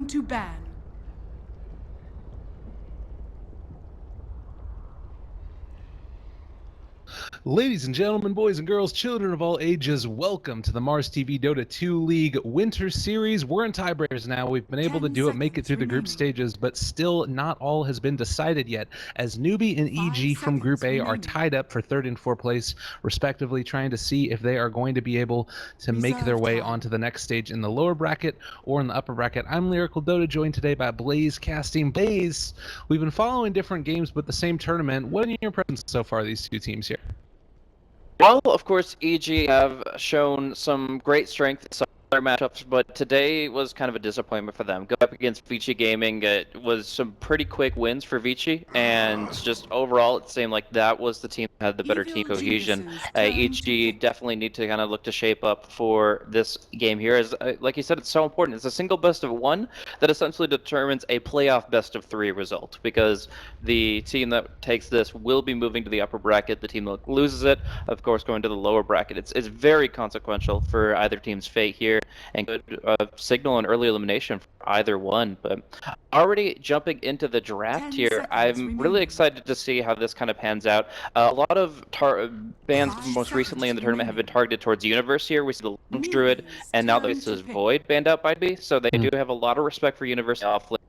to ban. Ladies and gentlemen, boys and girls, children of all ages, welcome to the MarsTV Dota 2 League Winter Series. We're in tiebreakers now. We've been able to 10 do it, make it through the group seconds stages, but still not all has been decided yet, as Newbee and 5 EG from Group A seconds are remaining. tied up for 3rd and 4th place, respectively, trying to see if they are going to be able to make their Reserve way time. onto the next stage in the lower bracket or in the upper bracket. I'm Lyrical Dota, joined today by Blaze Casting. Blaze, we've been following different games, but the same tournament. What are your impressions so far of these two teams here? Well, of course, EG have shown some great strength in some other matchups, but today was kind of a disappointment for them. Going up against Vici Gaming, it was some pretty quick wins for Vici, and just overall, it seemed like that was the team that had the better team Evil cohesion. geniuses turn to EG pick. definitely need to kind of look to shape up for this game here. As like you said, it's so important. It's a single best of one that essentially determines a playoff best of three result, because the team that takes this will be moving to the upper bracket. The team that loses it, of course, going to the lower bracket. It's very consequential for either team's fate here, and could signal an early elimination for either one. But already jumping into the draft 10 here, seconds I'm really remaining. excited to see how this kind of pans out. A lot of bans 5 most recently in the seconds tournament have been remaining. targeted towards Universe here. We see the Lunge Druid, and now this is Void banned out by NewBee, so they do have a lot of respect for Universe off lane.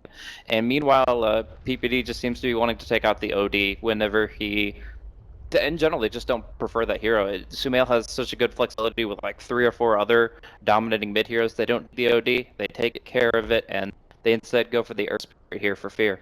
And meanwhile, PPD just seems to be wanting to take out the OD whenever he. In general, they just don't prefer that hero. Sumail has such a good flexibility with like 3 or 4 other dominating mid heroes. They don't need the OD, they take care of it, and they instead go for the Earth Spirit here for fear.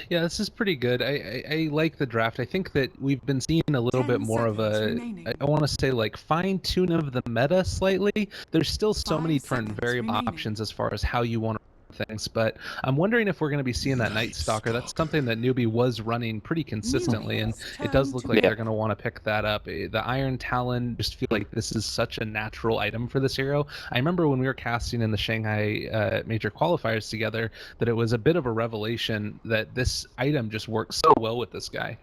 Yeah, this is pretty good. I like the draft. I think that we've been seeing a little 10 bit more of seconds a, remaining. I want to say like fine tune of the meta slightly. There's still so 5 many different seconds variable remaining. options as far as how you want to run things, but I'm wondering if we're going to be seeing that Night Stalker. That's something that Newbee was running pretty consistently, and Newbee's it does turn look to like pick. they're going to want to pick that up. The Iron Talon, just feel like this is such a natural item for this hero. I remember when we were casting in the Shanghai major qualifiers together that it was a bit of a revelation that this item just works so well with this guy.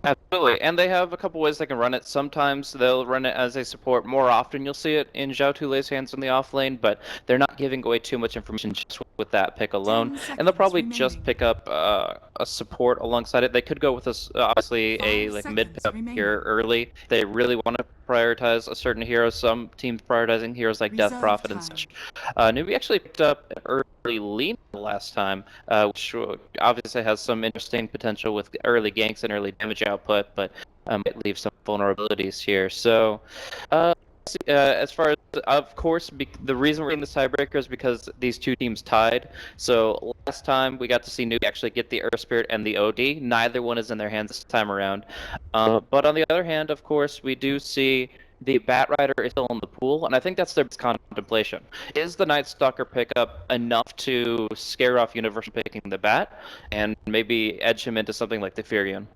Absolutely, and they have a couple ways they can run it. Sometimes they'll run it as a support. More often you'll see it in Zhao Tule's hands in the off lane, but they're not giving away too much information just with that pick alone. 10 And they'll probably seconds just remaining. pick up a support alongside it. They could go with obviously a 5 like seconds mid pickup remaining. here early. They really want to prioritize a certain hero. Some teams prioritizing heroes like Death Reserve Prophet and time. such. Newbie actually picked up an early lean last time, which obviously has some interesting potential with early ganks and early damage output, but might leave some vulnerabilities here. So, as far as, of course, the reason we're in this tiebreaker is because these two teams tied. So last time we got to see Newbee actually get the Earth Spirit and the OD. Neither one is in their hands this time around. But on the other hand, of course, we do see the Bat Rider is still in the pool, and I think that's their contemplation. Is the Night Stalker pickup enough to scare off Universe from picking the Bat, and maybe edge him into something like the Furion?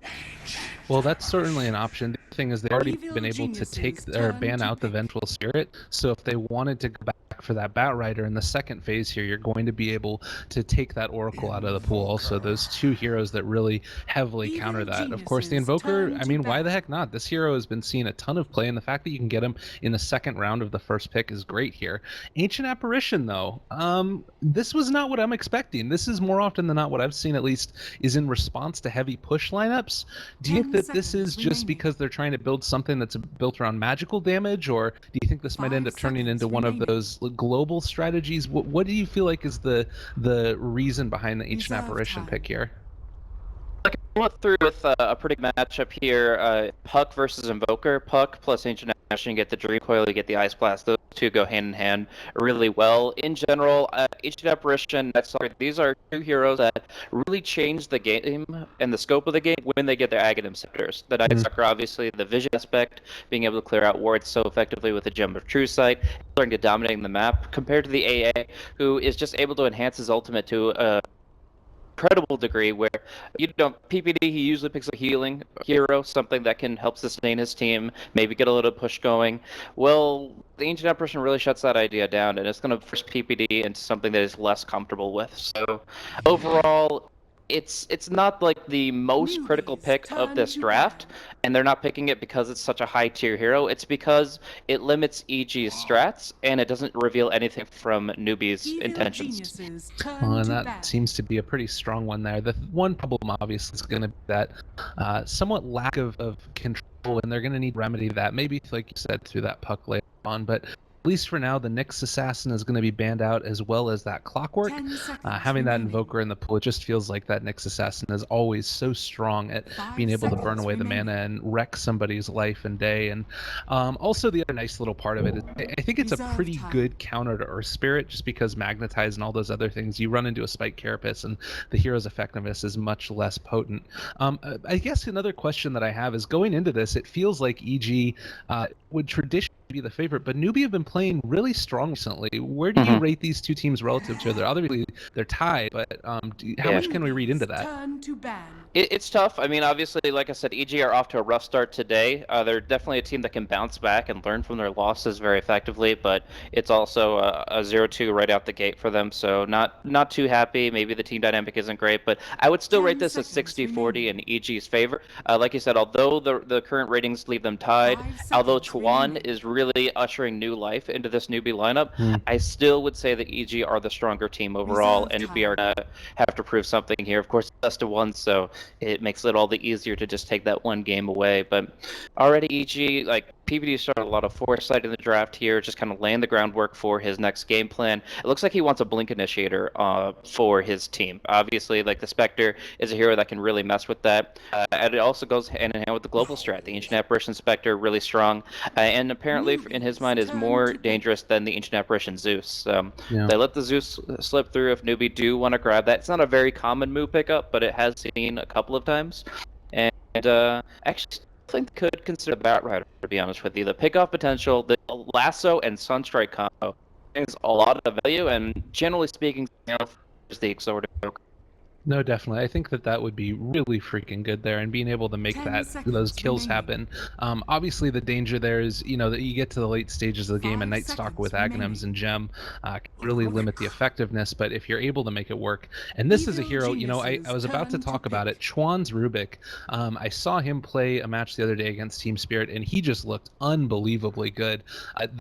Well, that's certainly an option. The thing is, they've already Evil been able to geniuses take or turn ban to out the pick. Vengeful Spirit. So if they wanted to go back for that Bat Rider in the second phase here, you're going to be able to take that Oracle out of the pool. Also, those two heroes that really heavily Evil counter that. Of course, the geniuses Invoker, turn I to mean, why bat. the heck not? This hero has been seeing a ton of play, and the fact that you can get him in the second round of the first pick is great here. Ancient Apparition, though, this was not what I'm expecting. This is more often than not what I've seen, at least, is in response to heavy push lineups. Do you 10 think that this seconds is just remaining. because they're trying to build something that's built around magical damage, or do you think this might end 5 up turning seconds into one of remaining. those global strategies? What do you feel like is the reason behind the Ancient Reserve Apparition time. pick here? I went through with a pretty good matchup here. Puck versus Invoker. Puck plus Ancient Apparition, you get the Dream Coil, you get the Ice Blast. Those two go hand in hand really well. In general, Ancient Apparition, these are two heroes that really change the game and the scope of the game when they get their Aghanim scepters. The Night Stalker, obviously, the vision aspect, being able to clear out wards so effectively with the Gem of True Sight, starting to dominate the map, compared to the AA, who is just able to enhance his ultimate to incredible degree, where PPD, he usually picks a healing hero, something that can help sustain his team, maybe get a little push going. Well, the Ancient Apparition really shuts that idea down, and it's going to force PPD into something that is less comfortable with. So overall, it's not like the most critical pick of this draft, and they're not picking it because it's such a high tier hero. It's because it limits EG's strats and it doesn't reveal anything from Newbee's intentions. And that seems to be a pretty strong one there. The one problem, obviously, is going to be that somewhat lack of control, and they're going to need to remedy that. Maybe, like you said, through that puck later on, but at least for now, the Nyx Assassin is going to be banned out, as well as that Clockwork. Having that Invoker in the pool, it just feels like that Nyx Assassin is always so strong at being able to burn away the mana and wreck somebody's life and day. And also, the other nice little part of it is I think it's a pretty good counter to Earth Spirit, just because Magnetize and all those other things, you run into a Spike Carapace, and the hero's effectiveness is much less potent. I guess another question that I have is, going into this, it feels like EG would traditionally be the favorite, but Newbee have been playing really strong recently. Where do you rate these two teams relative to each other? Obviously, they're tied, but how much can we read into that? It's tough. I mean, obviously, like I said, EG are off to a rough start today. They're definitely a team that can bounce back and learn from their losses very effectively, but it's also a 0-2 right out the gate for them, so not too happy. Maybe the team dynamic isn't great, but I would still rate this as 60-40 in EG's favor. Like you said, although the current ratings leave them tied, although Chuan is really ushering new life into this Newbee lineup, I still would say that EG are the stronger team overall, and Newbee are going to have to prove something here. Of course, it's best of one, so it makes it all the easier to just take that one game away. But already EG, like, PVD started a lot of foresight in the draft here, just kind of laying the groundwork for his next game plan. It looks like he wants a Blink Initiator for his team. Obviously, like, the Spectre is a hero that can really mess with that. And it also goes hand in hand with the global strat. The Ancient Apparition Spectre, really strong. And apparently, in his mind, is more dangerous than the Ancient Apparition Zeus. They let the Zeus slip through if Newbee do want to grab that. It's not a very common move pickup, but it has seen a couple of times. And actually, I think could consider Batrider, to be honest with you. The pickoff potential, the Lasso and Sunstrike combo brings a lot of value, and generally speaking, is the Exorder. No, definitely. I think that would be really freaking good there, and being able to make those kills happen. Obviously, the danger there is, that you get to the late stages of the game, and Night Stalker with Aghanims and Gem can really limit the effectiveness, but if you're able to make it work, and this is a hero, I was about to talk about it, Chuan's Rubik. I saw him play a match the other day against Team Spirit, and he just looked unbelievably good.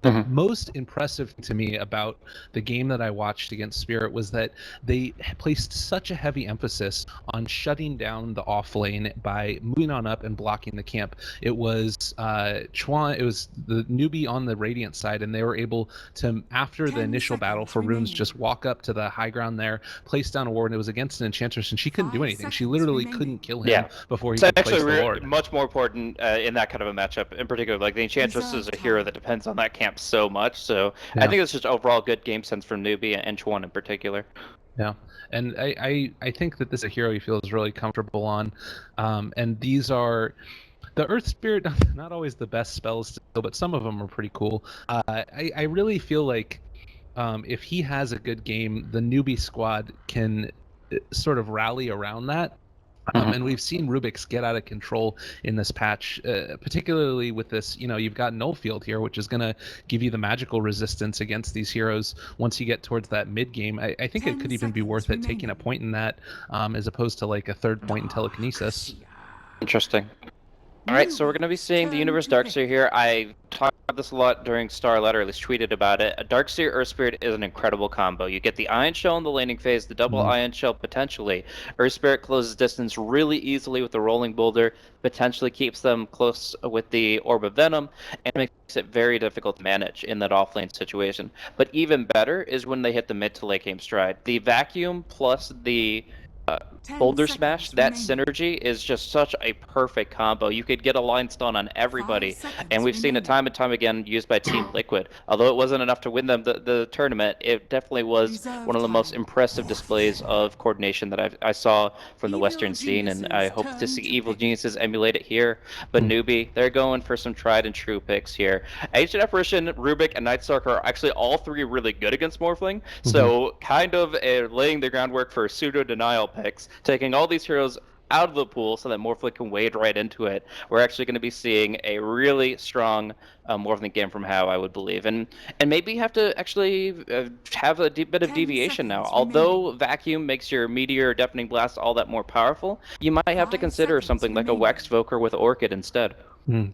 The most impressive thing to me about the game that I watched against Spirit was that they placed such a heavy emphasis on shutting down the off lane by moving on up and blocking the camp. It was Chuan, it was the Newbee on the Radiant side, and they were able to, after the initial battle for runes, just walk up to the high ground there, place down a ward, and it was against an Enchantress, and she couldn't do anything. She literally couldn't kill him before he could place the ward. Much more important in that kind of a matchup, in particular. Like, the Enchantress is a hero that depends on that camp so much, so I think it's just overall good game sense from Newbee and Chuan in particular. Yeah, and I think that this is a hero he feels really comfortable on, and these are the Earth Spirit, not always the best spells, but some of them are pretty cool. I really feel like if he has a good game, the Newbee squad can sort of rally around that. And we've seen Rubik's get out of control in this patch, particularly with this, you've got Nullfield here, which is going to give you the magical resistance against these heroes once you get towards that mid game. I think it could even be worth it taking a point in that as opposed to like a third point in telekinesis. Interesting. All right, so we're going to be seeing the Universe Darkseer here. I talked about this a lot during Starlight, or at least tweeted about it. A Darkseer Earth Spirit is an incredible combo. You get the Ion Shell in the laning phase, the double Ion Shell potentially. Earth Spirit closes distance really easily with the Rolling Boulder, potentially keeps them close with the Orb of Venom, and makes it very difficult to manage in that offlane situation. But even better is when they hit the mid to late game stride. The Vacuum plus the Boulder Smash, that synergy is just such a perfect combo. You could get a line stun on everybody, and we've seen it time and time again used by Team Liquid. Although it wasn't enough to win them the tournament, it definitely was one of the most impressive displays of coordination that I saw from the Western scene, and I hope to see Evil Geniuses emulate it here. But Newbee, they're going for some tried and true picks here. Ancient Apparition, Rubik, and Night Stalker are actually all three really good against Morphling, so kind of laying the groundwork for pseudo-denial picks, taking all these heroes out of the pool so that Morphling can wade right into it, we're actually going to be seeing a really strong Morphling game from How, I would believe. And maybe you have to actually have a bit of deviation now. Although Vacuum makes your Meteor Deafening Blast all that more powerful, you might have to consider something like a Wex Voker with Orchid instead.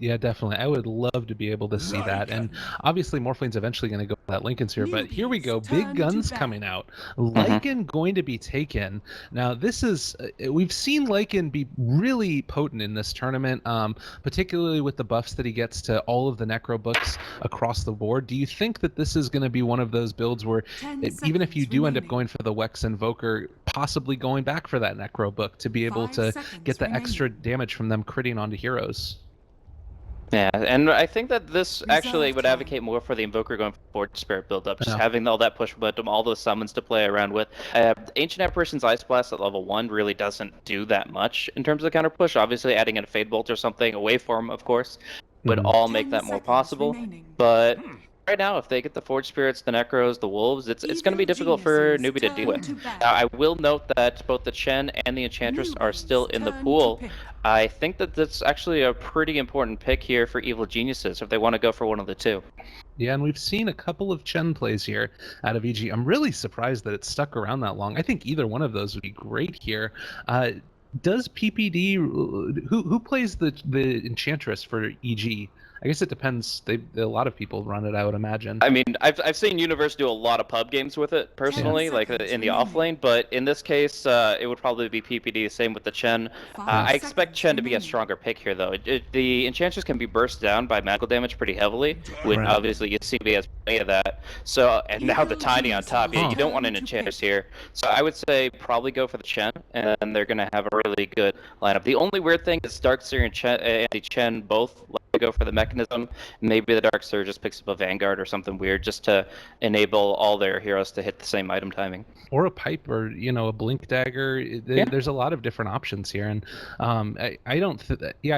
Yeah, definitely. I would love to be able to see that. And obviously, Morphling's eventually going to go for that Lycan Sphere. But here we go. Big guns coming out. Lycan going to be taken. Now, this is... we've seen Lycan be really potent in this tournament, particularly with the buffs that he gets to all of the Necro books across the board. Do you think that this is going to be one of those builds where, even if you do end up going for the Wex Invoker, possibly going back for that Necro book to be able to get the extra damage from them critting onto heroes? Yeah, and I think that this actually would advocate more for the Invoker going forward Spirit build-up, just having all that push momentum, all those summons to play around with. Ancient Apparition's Ice Blast at level 1 really doesn't do that much in terms of counter push. Obviously, adding in a Fade Bolt or something, a Waveform, of course, would all make that more possible. But right now, if they get the Forge Spirits, the Necros, the Wolves, it's going to be difficult for Newbee to deal with. Now, I will note that both the Chen and the Enchantress are still in the pool. I think that that's actually a pretty important pick here for Evil Geniuses if they want to go for one of the two. Yeah, and we've seen a couple of Chen plays here out of EG. I'm really surprised that it's stuck around that long. I think either one of those would be great here. Does PPD... Who plays the Enchantress for EG? I guess it depends. A lot of people run it, I would imagine. I mean, I've seen Universe do a lot of pub games with it personally, like in the off lane. But in this case, it would probably be PPD. Same with the Chen. I expect Chen to be a stronger pick here, though. The Enchantress can be burst down by magical damage pretty heavily, when obviously UCB has plenty of that. So and now the Tiny on top. Yeah, you don't want an Enchantress here. So I would say probably go for the Chen, and they're gonna have a really good lineup. The only weird thing is Darkseer and the Chen both like to go for the mechanism. Maybe the Darkseer just picks up a Vanguard or something weird just to enable all their heroes to hit the same item timing. Or a pipe, or a blink dagger. There's a lot of different options here, and I don't.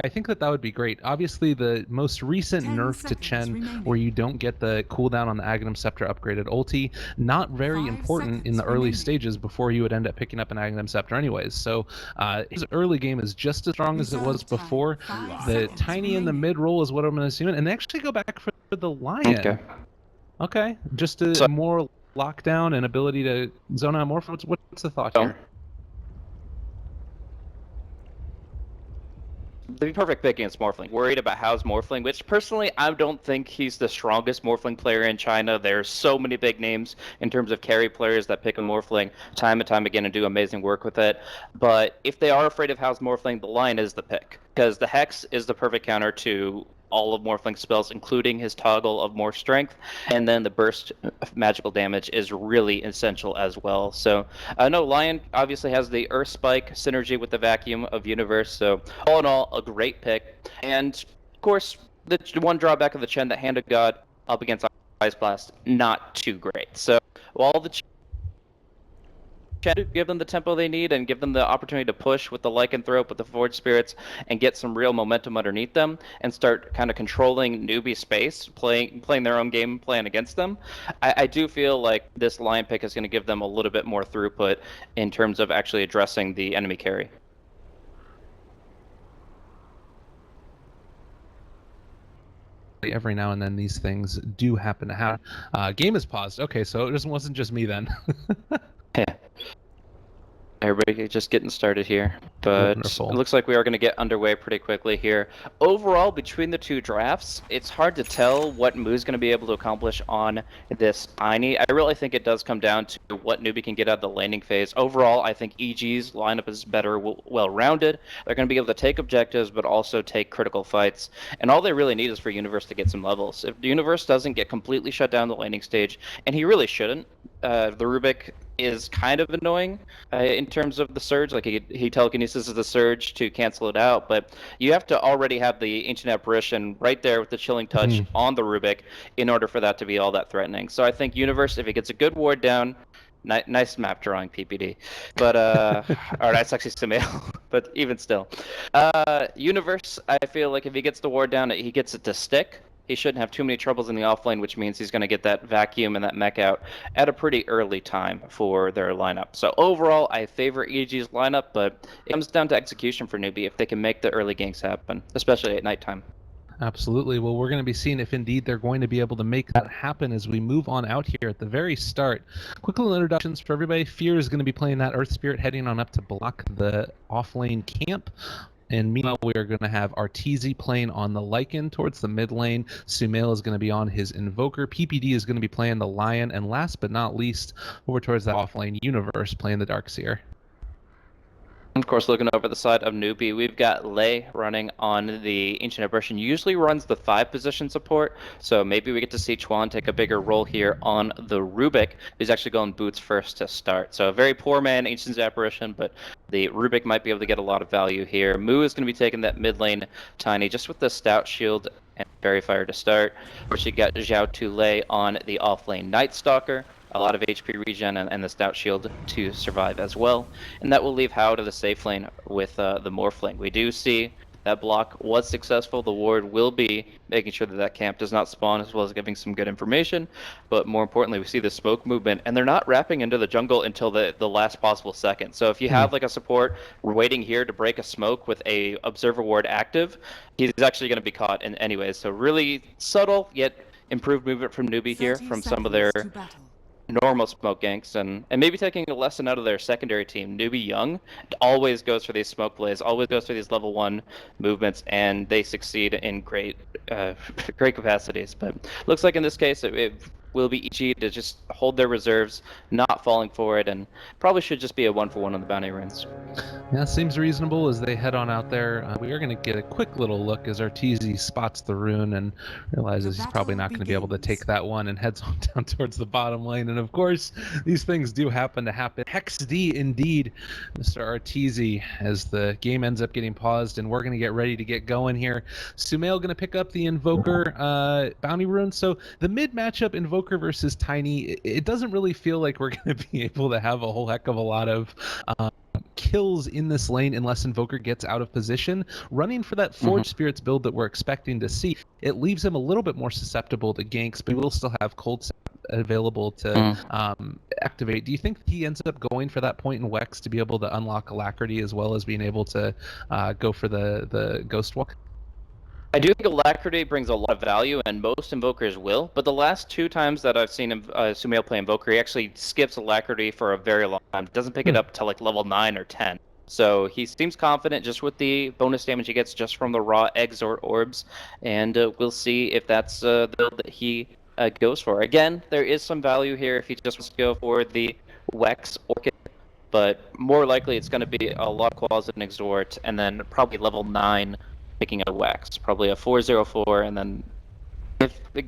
I think that would be great. Obviously, the most recent nerf to Chen, where you don't get the cooldown on the Aghanim Scepter upgraded ulti, not very important in the early stages before you would end up picking up an Aghanim Scepter anyways. So his early game is just as strong as it was before. The Tiny in the mid roll is what I'm assuming, and they actually go back for the Lion. Okay, just a more lockdown and ability to zone out more. What's the thought here? The perfect pick against Morphling. Worried about Hao's Morphling, which personally I don't think he's the strongest Morphling player in China. There's so many big names in terms of carry players that pick a Morphling time and time again and do amazing work with it. But if they are afraid of Hao's Morphling, the Lion is the pick, because the Hex is the perfect counter to all of Morphling's spells, including his toggle of more strength, and then the burst magical damage is really essential as well. So no, Lion obviously has the Earth Spike synergy with the Vacuum of Universe, so all in all, a great pick. And of course, the one drawback of the Chen, that Hand of God up against Ice Blast, not too great. So while the give them the tempo they need and give them the opportunity to push with the Lycanthrope, with the Forge Spirits, and get some real momentum underneath them and start kind of controlling Newbee space, playing their own game plan against them. I do feel like this Lion pick is going to give them a little bit more throughput in terms of actually addressing the enemy carry. Every now and then these things do happen to happen. Game is paused. Okay, so it wasn't just me then. Yeah. Everybody just getting started here, but Wonderful. It looks like we are going to get underway pretty quickly here. Overall, between the two drafts, it's hard to tell what Moo's going to be able to accomplish on this Tiny. I really think it does come down to what Newbee can get out of the laning phase. Overall, I think EG's lineup is better, well-rounded. They're going to be able to take objectives, but also take critical fights. And all they really need is for Universe to get some levels. If the Universe doesn't get completely shut down the laning stage, and he really shouldn't, the Rubik is kind of annoying in terms of the surge. Like he telekinesis the surge to cancel it out, but you have to already have the Ancient Apparition right there with the Chilling Touch on the Rubik in order for that to be all that threatening. So I think Universe, if he gets a good ward down, nice map drawing, PPD, but or that's actually Sumail, but even still, Universe, I feel like if he gets the ward down, he gets it to stick. he shouldn't have too many troubles in the offlane, which means he's going to get that vacuum and that mech out at a pretty early time for their lineup. So overall, I favor EG's lineup, but it comes down to execution for Newbee if they can make the early ganks happen, especially at nighttime. Absolutely. Well, we're going to be seeing if indeed they're going to be able to make that happen as we move on out here at the very start. Quick little introductions for everybody. Fear is going to be playing that Earth Spirit, heading on up to block the off-lane camp. And meanwhile, we are going to have Arteezy playing on the Lycan towards the mid lane. Sumail is going to be on his Invoker. PPD is going to be playing the Lion. And last but not least, over towards that off-lane Universe playing the Darkseer. Of course, looking over the side of Newbee, we've got Lei running on the Ancient Apparition. Usually runs the 5-position support, so maybe we get to see Chuan take a bigger role here on the Rubik, who's actually going boots first to start. So a very poor man, Ancient Apparition, but the Rubik might be able to get a lot of value here. Mu is going to be taking that mid lane Tiny, just with the Stout Shield and Fairy Fire to start, where she got Zhao Tulei on the off-lane Night Stalker. A lot of HP regen and the Stout Shield to survive as well. And that will leave Hao to the safe lane with the Morph lane. We do see that block was successful. The ward will be making sure that that camp does not spawn, as well as giving some good information. But more importantly, we see the smoke movement, and they're not wrapping into the jungle until the last possible second. So if you have like a support waiting here to break a smoke with a Observer ward active, he's actually going to be caught in anyways. So really subtle, yet improved movement from Newbee here, from some of their normal smoke ganks, and maybe taking a lesson out of their secondary team. Newbee Young always goes for these smoke plays, always goes for these level 1 movements, and they succeed in great great capacities. But looks like in this case it will be EG to just hold their reserves, not falling for it, and probably should just be a 1-for-1 on the bounty runes. Yeah, seems reasonable as they head on out there. We are going to get a quick little look as Arteezy spots the rune and realizes he's probably not going to be able to take that one, and heads on down towards the bottom lane. And of course, these things do happen to happen. Hex D indeed, Mr. Arteezy, as the game ends up getting paused, and we're going to get ready to get going here. Sumail going to pick up the Invoker bounty rune. So the mid matchup, Invoker versus Tiny, it doesn't really feel like we're going to be able to have a whole heck of a lot of kills in this lane unless Invoker gets out of position. Running for that Forge Spirits build that we're expecting to see, it leaves him a little bit more susceptible to ganks, but we will still have Cold Snap available to activate. Do you think he ends up going for that point in Wex to be able to unlock Alacrity as well as being able to go for the Ghost Walk? I do think Alacrity brings a lot of value, and most Invokers will, but the last 2 times that I've seen Sumail play Invoker, he actually skips Alacrity for a very long time. Doesn't pick it up till like level 9 or 10. So he seems confident just with the bonus damage he gets just from the raw Exort Orbs, and we'll see if that's the build that he goes for. Again, there is some value here if he just wants to go for the Wex Orchid, but more likely it's going to be a lot of Closet and Exort, and then probably level 9 picking a Wex, probably a 404, and then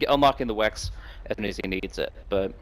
unlocking the Wex as soon as he needs it. But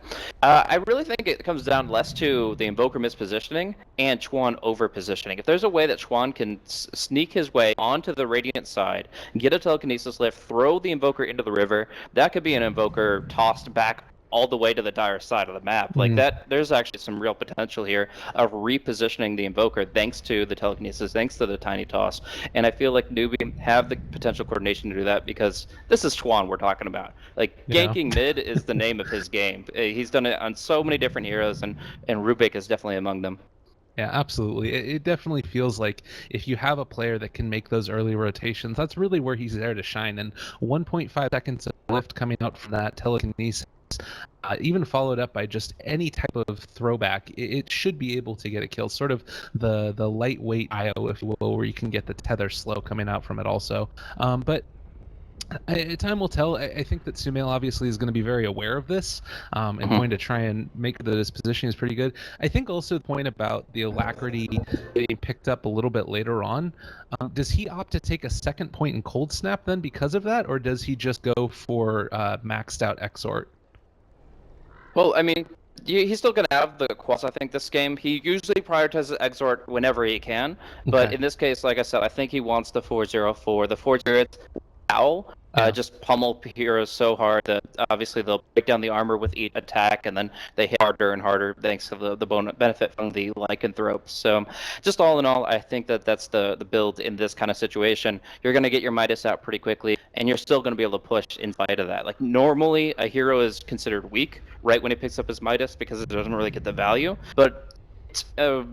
I really think it comes down less to the Invoker mispositioning and Chuan over-positioning. If there's a way that Chuan can sneak his way onto the Radiant side, get a Telekinesis lift, throw the Invoker into the river, that could be an Invoker tossed back all the way to the dire side of the map. Like that, there's actually some real potential here of repositioning the Invoker thanks to the Telekinesis, thanks to the Tiny Toss. And I feel like Newbee have the potential coordination to do that, because this is Chuan we're talking about. Like, ganking mid is the name of his game. He's done it on so many different heroes, and Rubik is definitely among them. Yeah, absolutely. It definitely feels like if you have a player that can make those early rotations, that's really where he's there to shine. And 1.5 seconds of lift coming out from that Telekinesis, even followed up by just any type of throwback, it should be able to get a kill. Sort of the lightweight IO, if you will, where you can get the tether slow coming out from it also. But time will tell. I think that Sumail obviously is going to be very aware of this and going to try and make that his position is pretty good. I think also the point about the Alacrity being picked up a little bit later on, does he opt to take a second point in Cold Snap then because of that, or does he just go for maxed out Exort? Well, I mean, he's still going to have the quals, I think, this game. He usually prioritizes Exort whenever he can, but in this case, like I said, I think he wants the 404. The 4 Spirits Owl. Yeah. Just pummel heroes so hard that obviously they'll break down the armor with each attack, and then they hit harder and harder thanks to the benefit from the lycanthropes. So, just all in all, I think that that's the build in this kind of situation. You're going to get your Midas out pretty quickly, and you're still going to be able to push in spite of that. Like, normally, a hero is considered weak right when he picks up his Midas because it doesn't really get the value, but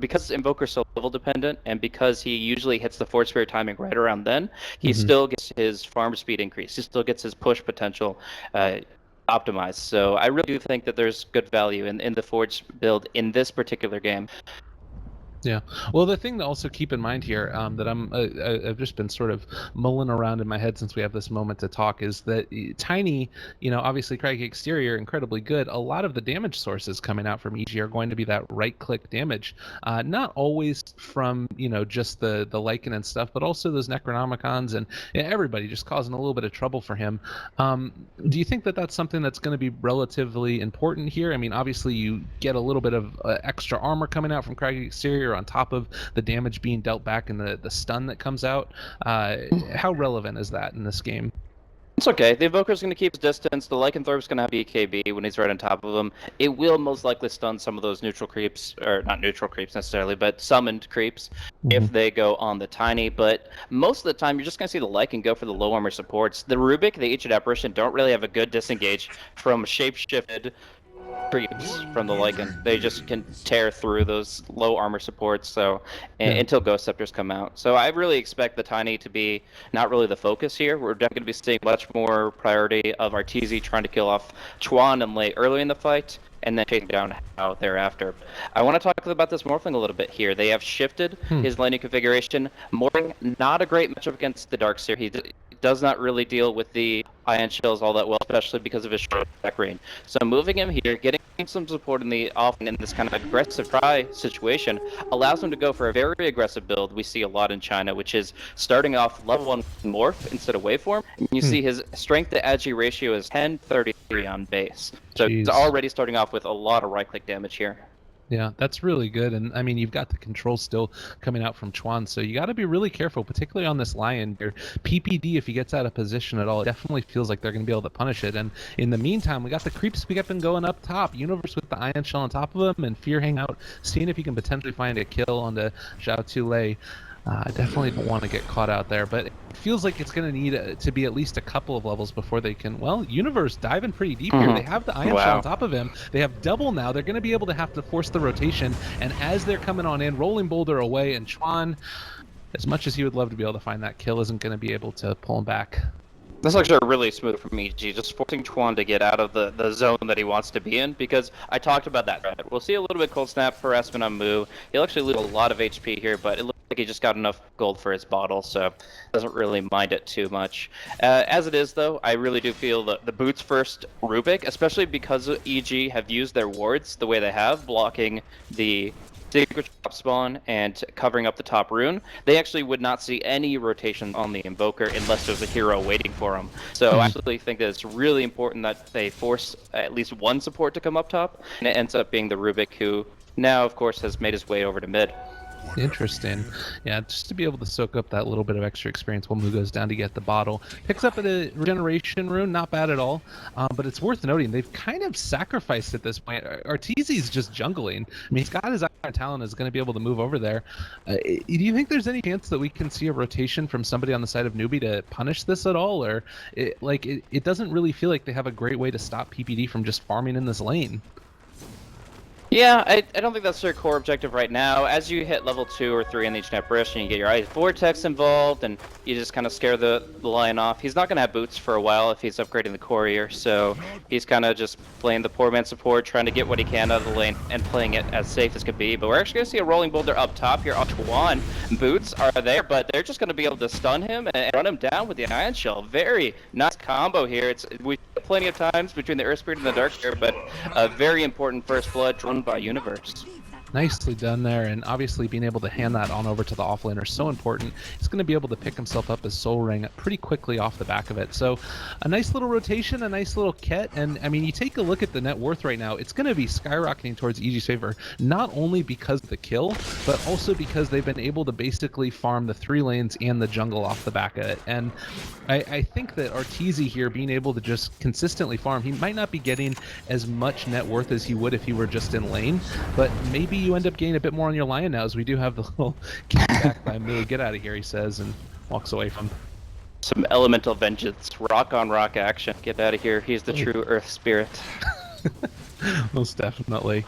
because Invoker's so level dependent, and because he usually hits the Force Spirit timing right around then, he still gets his farm speed increase. He still gets his push potential optimized. So I really do think that there's good value in the Forge build in this particular game. Yeah. Well, the thing to also keep in mind here that I've just been sort of mulling around in my head since we have this moment to talk is that Tiny, obviously Craggy Exterior, incredibly good. A lot of the damage sources coming out from EG are going to be that right-click damage. Not always from, just the Lycan and stuff, but also those Necronomicons and everybody just causing a little bit of trouble for him. Do you think that that's something that's going to be relatively important here? I mean, obviously you get a little bit of extra armor coming out from Craggy Exterior on top of the damage being dealt back and the stun that comes out. How relevant is that in this game? It's okay. The Invoker's going to keep his distance. The Lycanthrope's going to have BKB when he's right on top of him. It will most likely stun some of those neutral creeps, or not neutral creeps necessarily, but summoned creeps if they go on the Tiny. But most of the time, you're just going to see the Lycan go for the low armor supports. The Rubik, the Ancient Apparition, don't really have a good disengage from shape-shifted creeps from the Lycan. They just can tear through those low armor supports until Ghost Scepters come out. So I really expect the Tiny to be not really the focus here. We're definitely going to be seeing much more priority of Arteezy trying to kill off Chuan and Lei early in the fight, and then chasing down Hao thereafter. I want to talk about this Morphling a little bit here. They have shifted his laning configuration. Morphling, not a great matchup against the Darkseer. He does not really deal with the Ion Shells all that well, especially because of his short attack range. So moving him here, getting some support in this kind of aggressive try situation, allows him to go for a very aggressive build we see a lot in China, which is starting off level 1 Morph instead of Waveform. And you see his strength to agi ratio is 10-33 on base. So he's already starting off with a lot of right-click damage here. Yeah, that's really good. And I mean, you've got the control still coming out from Chuan, so you got to be really careful, particularly on this Lion. Your PPD, if he gets out of position at all, it definitely feels like they're going to be able to punish it. And in the meantime, we got the creeps been going up top. Universe with the Ion Shell on top of him, and Fear hang out, seeing if he can potentially find a kill onto Zhao Tulei. I definitely don't want to get caught out there, but it feels like it's going to need to be at least a couple of levels before they can, Universe diving pretty deep here. They have the Ion Shell on top of him. They have double now. They're going to be able to have to force the rotation, and as they're coming on in, Rolling Boulder away, and Chuan, as much as he would love to be able to find that kill, isn't going to be able to pull him back. This is actually really smooth from EG, just forcing Chuan to get out of the zone that he wants to be in, because I talked about that. Right? We'll see a little bit Cold Snap harassment on Moo. He'll actually lose a lot of HP here, but it looks like he just got enough gold for his bottle, so doesn't really mind it too much. As it is, though, I really do feel the boots first Rubik, especially because EG have used their wards the way they have, blocking the Secret Shop spawn and covering up the top rune. They actually would not see any rotation on the Invoker unless there's a hero waiting for him. So I actually think that it's really important that they force at least one support to come up top, and it ends up being the Rubik, who now, of course, has made his way over to mid. Interesting. Yeah, just to be able to soak up that little bit of extra experience while Moo goes down to get the bottle. Picks up a regeneration rune, not bad at all. But it's worth noting, they've kind of sacrificed at this point. Arteezy's just jungling. I mean, he's got his Iron Talon, is going to be able to move over there. Do you think there's any chance that we can see a rotation from somebody on the side of Newbee to punish this at all? Or, it doesn't really feel like they have a great way to stop PPD from just farming in this lane. Yeah, I don't think that's their core objective right now. As you hit level 2 or 3 in the Ancient Apparition, you get your Ice Vortex involved, and you just kind of scare the Lion off. He's not going to have boots for a while if he's upgrading the Courier, so he's kind of just playing the poor man support, trying to get what he can out of the lane, and playing it as safe as could be. But we're actually going to see a Rolling Boulder up top here on Chuan. Boots are there, but they're just going to be able to stun him and run him down with the Ion Shell. Very nice combo here. We've plenty of times between the Earth Spirit and the Dark Spirit, but a very important first blood drawn by Universe. Nicely done there, and obviously being able to hand that on over to the offlaner is so important. He's going to be able to pick himself up his soul ring pretty quickly off the back of it. So a nice little rotation, a nice little kit, and I mean, you take a look at the net worth right now, it's going to be skyrocketing towards EG's favor, not only because of the kill, but also because they've been able to basically farm the 3 lanes and the jungle off the back of it. And I think that Arteezy here being able to just consistently farm, he might not be getting as much net worth as he would if he were just in lane, but maybe you end up getting a bit more on your lion now, as we do have the little kickback by Moo. Get out of here, he says, and walks away from. Some elemental vengeance, rock on rock action. Get out of here. He's the true earth spirit. Most definitely.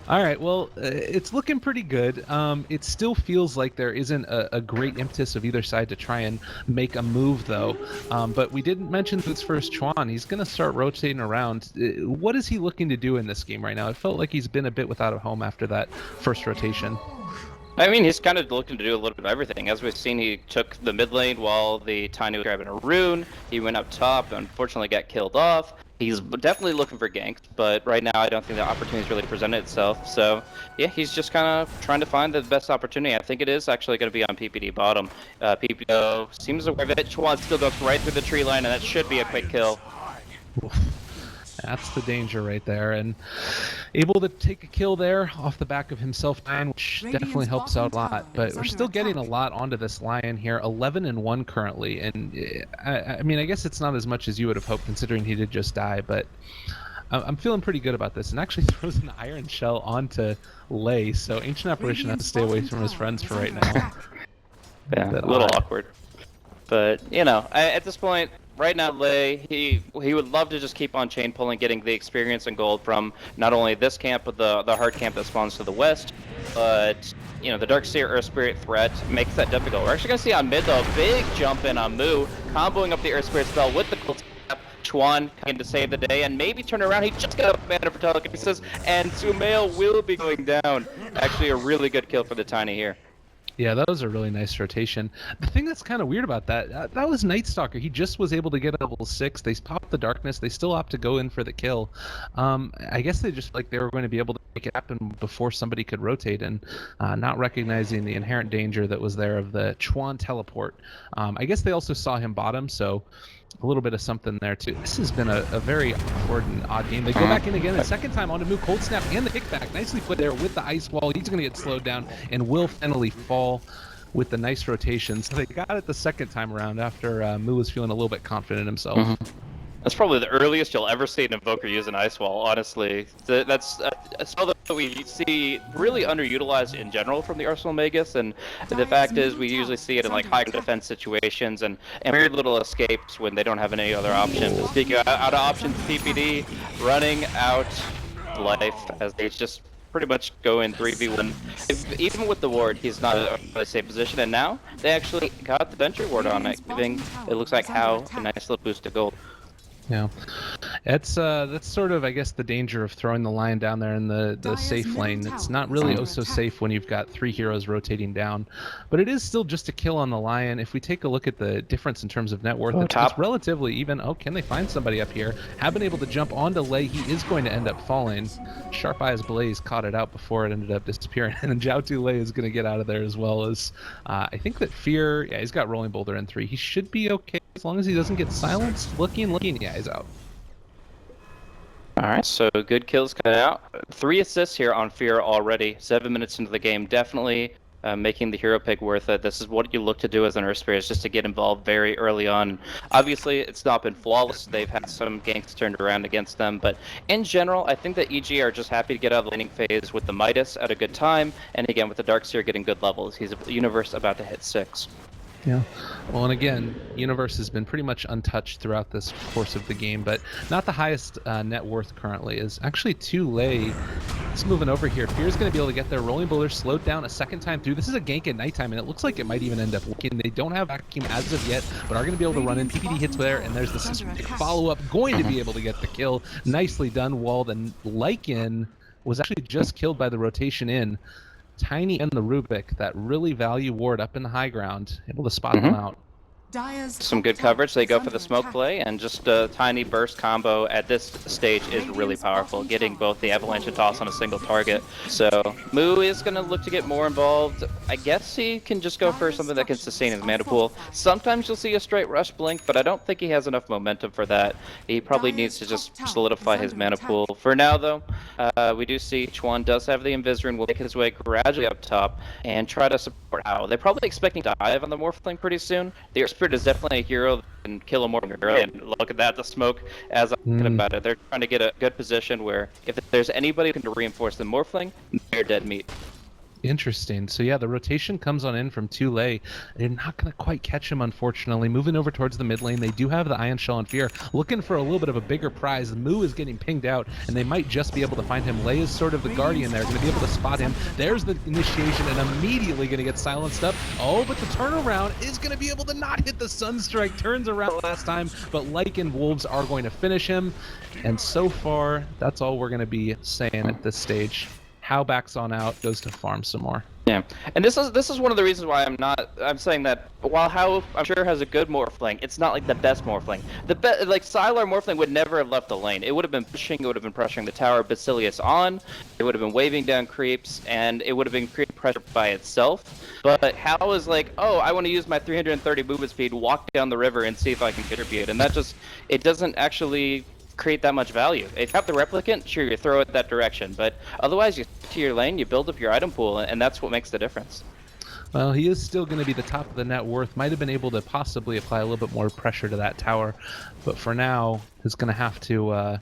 All right, well, it's looking pretty good. It still feels like there isn't a great impetus of either side to try and make a move, though. But we didn't mention this first Chuan. He's going to start rotating around. What is he looking to do in this game right now? It felt like he's been a bit without a home after that first rotation. I mean, he's kind of looking to do a little bit of everything. As we've seen, he took the mid lane while the Tiny was grabbing a rune. He went up top, unfortunately got killed off. He's definitely looking for ganks, but right now I don't think the opportunity's really presented itself. So, yeah, he's just kind of trying to find the best opportunity. I think it is actually going to be on PPD bottom. PPD seems aware of it. Chuan still goes right through the tree line, and that should be a quick kill. That's the danger right there, and able to take a kill there off the back of himself dying, which definitely helps out a lot. But we're still getting a lot onto this lion here, 11-1 currently, and I mean, I guess it's not as much as you would have hoped considering he did just die, but I'm feeling pretty good about this, and actually throws an iron shell onto Lei, so Ancient Apparition has to stay away from his friends for right now. Yeah, a little awkward. But, you know, at this point, right now, Lei, he would love to just keep on chain pulling, getting the experience and gold from not only this camp, but the hard camp that spawns to the west. But, you know, the Darkseer Earth Spirit threat makes that difficult. We're actually going to see on mid, though, big jump in on Moo, comboing up the Earth Spirit spell with the gold tap. Chuan coming to save the day, and maybe turn around. He just got a mana for telekinesis, and Sumail will be going down. Actually, a really good kill for the Tiny here. Yeah, that was a really nice rotation. The thing that's kind of weird about that was Night Stalker. He just was able to get a level 6. They popped the darkness. They still opt to go in for the kill. I guess they just like they were going to be able to make it happen before somebody could rotate, and not recognizing the inherent danger that was there of the Chuan teleport. I guess they also saw him bottom, so a little bit of something there too. This has been a very awkward and odd game. They go back in again a second time onto Moo. Cold Snap and the kickback. Nicely put there with the ice wall. He's going to get slowed down and will finally fall with the nice rotation. So they got it the second time around after Moo was feeling a little bit confident in himself. That's probably the earliest you'll ever see an Invoker use an Ice Wall, honestly. That's a spell that we see really underutilized in general from the Arsenal Magus, and the fact is we usually see it in like high defense situations and very little escapes when they don't have any other options. Speaking out of options, PPD running out life as they just pretty much go in 3v1. Even with the ward, he's not in a safe position, and now they actually got the Venture Ward on it, giving, it looks like, How a nice little boost to gold. Yeah, that's sort of, I guess, the danger of throwing the lion down there in the safe lane. It's not really so safe when you've got 3 heroes rotating down, but it is still just a kill on the lion. If we take a look at the difference in terms of net worth, it's relatively even. Oh, can they find somebody up here? Have been able to jump onto Lei. He is going to end up falling. Sharp Eyes Blaze caught it out before it ended up disappearing, and then Jiaotu Lei is going to get out of there as well as I think that Fear. Yeah, he's got Rolling Boulder in 3. He should be okay as long as he doesn't get silenced. Looking. Yeah, he's out. Alright, so good kills coming out. 3 assists here on Fear already. 7 minutes into the game. Definitely making the hero pick worth it. This is what you look to do as an Earth Spirit, is just to get involved very early on. Obviously, it's not been flawless. They've had some ganks turned around against them, but in general, I think that EG are just happy to get out of the laning phase with the Midas at a good time, and again, with the Darkseer getting good levels. He's a Universe about to hit 6. Yeah. Well, and again, Universe has been pretty much untouched throughout this course of the game, but not the highest net worth currently. Is actually 2 Lei. It's moving over here. Fear's going to be able to get their Rolling Boulder slowed down a second time through. This is a gank at nighttime, and it looks like it might even end up working. They don't have Vacuum as of yet, but are going to be able to run in. PPD hits there, and there's the systematic follow-up. Going to be able to get the kill. Nicely done, Walled, and Lycan was actually just killed by the rotation in. Tiny and the Rubik, that really value ward up in the high ground, able to spot them out. some good coverage. They go for the smoke play, and just a tiny burst combo at this stage is really powerful, getting both the avalanche and toss on a single target. So Moo is going to look to get more involved. I guess he can just go for something that can sustain his mana pool. Sometimes you'll see a straight rush blink, but I don't think he has enough momentum for that. He probably needs to just solidify his mana pool. For now, though, we do see Chuan does have the Invis Rune, will make his way gradually up top and try to support How. They're probably expecting to dive on the Morphling pretty soon. The Earth Spirit is definitely a hero that can kill a Morphling early, and look at that, the smoke as I'm thinking about it. They're trying to get a good position where if there's anybody who can reinforce the Morphling, they're dead meat. Interesting. So yeah, the rotation comes on in from Tulay. They're not going to quite catch him, unfortunately. Moving over towards the mid lane, they do have the Ion Shell and Fear, looking for a little bit of a bigger prize. Moo is getting pinged out, and they might just be able to find him. Lei is sort of the guardian there, going to be able to spot him. There's the initiation, and immediately going to get silenced up. Oh, but the turnaround is going to be able to not hit the Sunstrike. Turns around last time, but Lycan Wolves are going to finish him. And so far, that's all we're going to be saying at this stage. How backs on out, goes to farm some more. Yeah, and this is one of the reasons why I'm saying that while How I'm sure has a good Morphling, it's not like the best Morphling. Like Sylar Morphling would never have left the lane. It would have been pushing, it would have been pressuring the tower, Basilius on, it would have been waving down creeps, and it would have been creating pressure by itself. But How is like, oh, I want to use my 330 movement speed, walk down the river and see if I can contribute, and that just, it doesn't actually create that much value. If you have the replicant, sure, you throw it that direction, but otherwise you stick to your lane, you build up your item pool, and that's what makes the difference. Well, he is still going to be the top of the net worth. Might have been able to possibly apply a little bit more pressure to that tower, but for now, he's going to have to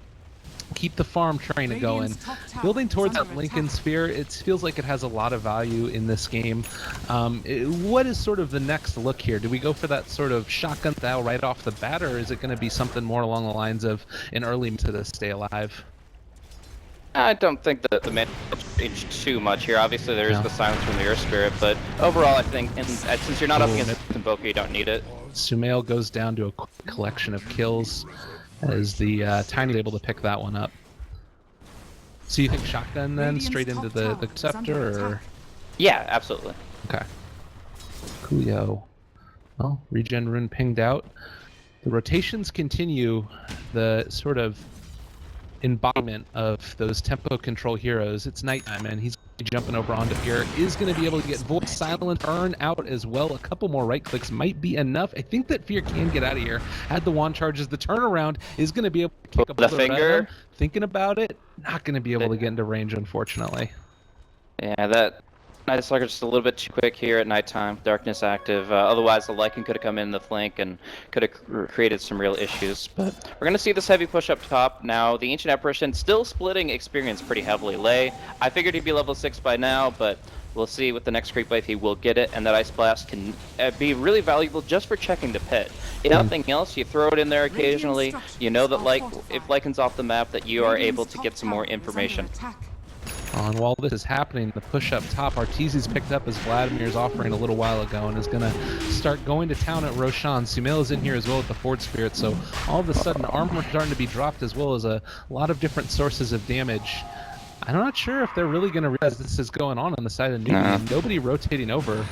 keep the farm train going. Building towards that Lincoln Sphere, it feels like it has a lot of value in this game. What is sort of the next look here? Do we go for that sort of shotgun style right off the bat, or is it going to be something more along the lines of an early to stay alive? I don't think that the meta changed too much here. Obviously, there is the silence from the Earth Spirit, but overall, I think, since you're not up against Invoker, you don't need it. Sumail goes down to a quick collection of kills, as the Tiny is able to pick that one up. So you think shotgun then, straight into the Scepter, or? Yeah, absolutely. Okay. Coolio. Well, regen rune pinged out. The rotations continue, the sort of embodiment of those tempo control heroes. It's nighttime, and he's jumping over onto here. Is going to be able to get Void Silent Burn out as well. A couple more right clicks might be enough. I think that Fear can get out of here. Had the wand charges. The turnaround is going to be able to kick up the finger. Thinking about it, not going to be able to get into range, unfortunately. Yeah, that Night Stalker just a little bit too quick here at nighttime. Darkness active. Otherwise, the Lycan could have come in the flank and could have created some real issues. But we're going to see this heavy push up top now. The Ancient Apparition still splitting experience pretty heavily. Lei, I figured he'd be level 6 by now, but we'll see with the next creep wave he will get it. And that Ice Blast can be really valuable just for checking the pit. If nothing else, you throw it in there occasionally. You know that if Lycan's off the map, that you are able to get some more information. And while this is happening, the push up top, Arteezy's picked up as Vladimir's offering a little while ago and is going to start going to town at Roshan. Sumail is in here as well with the Ford Spirit, so all of a sudden armor starting to be dropped as well as a lot of different sources of damage. I'm not sure if they're really going to realize this is going on the side of Newbee. Nobody rotating over.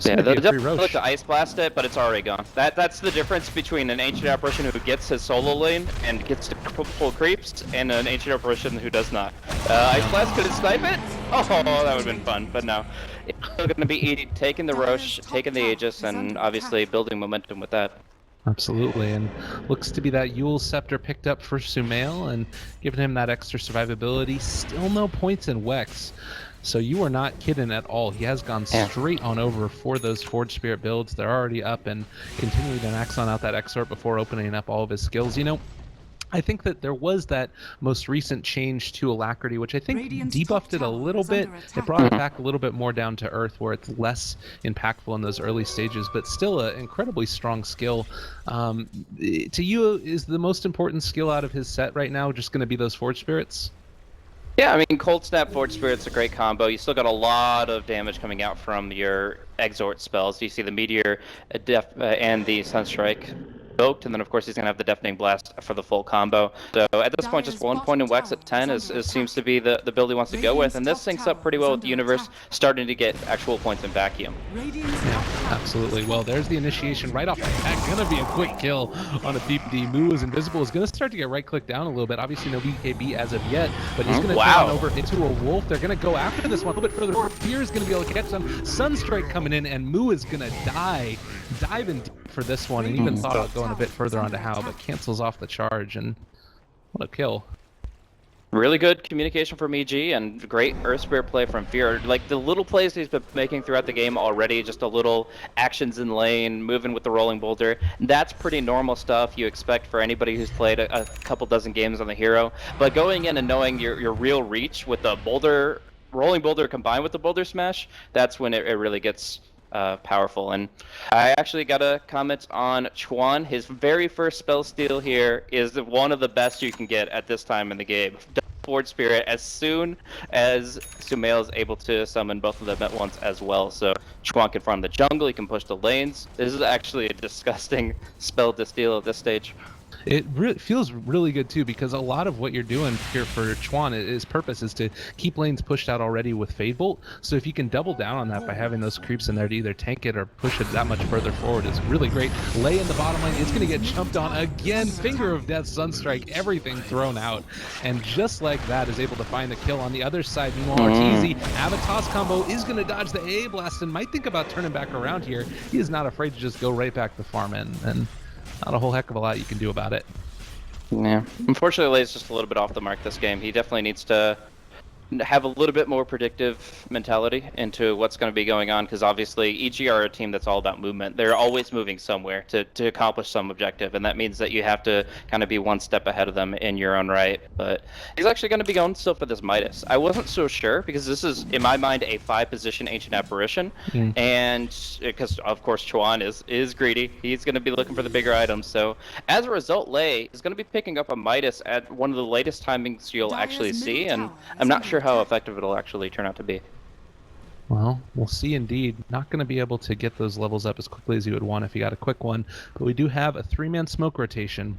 Yeah, they'll definitely look to Ice Blast it, but it's already gone. That's the difference between an Ancient Apparition who gets his solo lane and gets to pull creeps, and an Ancient Apparition who does not. Ice Blast, could it snipe it? Oh, that would have been fun, but no. It's still going to be taking the Rosh, taking the Aegis, and obviously building momentum with that. Absolutely, and looks to be that Yule Scepter picked up for Sumail and giving him that extra survivability. Still no points in Wex. So you are not kidding at all. He has gone straight on over for those Forge Spirit builds. They're already up and continuing to max on out that Exort before opening up all of his skills. You know, I think that there was that most recent change to Alacrity, which I think debuffed it a little bit. It brought it back a little bit more down to earth, where it's less impactful in those early stages, but still an incredibly strong skill. To you, is the most important skill out of his set right now just going to be those Forge Spirits? Yeah, I mean, Cold Snap, Forge Spirit's a great combo. You still got a lot of damage coming out from your Exort spells. You see the Meteor and the Sunstrike. invoked, and then of course he's gonna have the deafening blast for the full combo. So at this point, just 1 point in Wex at 10 seems to be the build he wants to go with, and this syncs up pretty well with the universe starting to get actual points in vacuum. Yeah, absolutely. Well, there's the initiation right off the bat. Gonna be a quick kill on a PPD. Moo is invisible. Is gonna start to get right clicked down a little bit. Obviously no BKB as of yet, but he's gonna turn on over into a wolf. They're gonna go after this one a little bit further. Fear is gonna be able to catch them. Sunstrike coming in, and Moo is gonna dive in deep for this one, and even thought about going a bit further onto How, but cancels off the charge, and what a kill. Really good communication from EG and great Earth Spirit play from Fear. Like the little plays he's been making throughout the game already, just a little actions in lane, moving with the rolling boulder. That's pretty normal stuff you expect for anybody who's played a couple dozen games on the hero. But going in and knowing your real reach with the boulder, rolling boulder combined with the boulder smash, that's when it really gets powerful. And I actually got a comment on Chuan. His very first spell steal here is one of the best you can get at this time in the game. Forward Spirit as soon as Sumail is able to summon both of them at once as well. So Chuan can farm the jungle, he can push the lanes. This is actually a disgusting spell to steal at this stage. It feels really good too, because a lot of what you're doing here for Chuan, his purpose is to keep lanes pushed out already with Fade Bolt. So if you can double down on that by having those creeps in there to either tank it or push it that much further forward is really great. Lay in the bottom lane, it's going to get jumped on again. Finger of Death, Sunstrike, everything thrown out. And just like that is able to find the kill on the other side. Meanwhile, Arteezy, Avatos combo is going to dodge the AA blast and might think about turning back around here. He is not afraid to just go right back to farm in. And not a whole heck of a lot you can do about it. Yeah. Unfortunately, Lay's just a little bit off the mark this game. He definitely needs to have a little bit more predictive mentality into what's going to be going on, because obviously EG are a team that's all about movement. They're always moving somewhere to accomplish some objective, and that means that you have to kind of be one step ahead of them in your own right. But he's actually going to be going still for this Midas. I wasn't so sure, because this is, in my mind, a 5-position Ancient Apparition, and because, of course, Chuan is greedy. He's going to be looking for the bigger items, so as a result, Lay is going to be picking up a Midas at one of the latest timings you'll actually see, and I'm not sure how effective it'll actually turn out to be. Well, we'll see indeed. Not going to be able to get those levels up as quickly as you would want if you got a quick one, but we do have a 3-man smoke rotation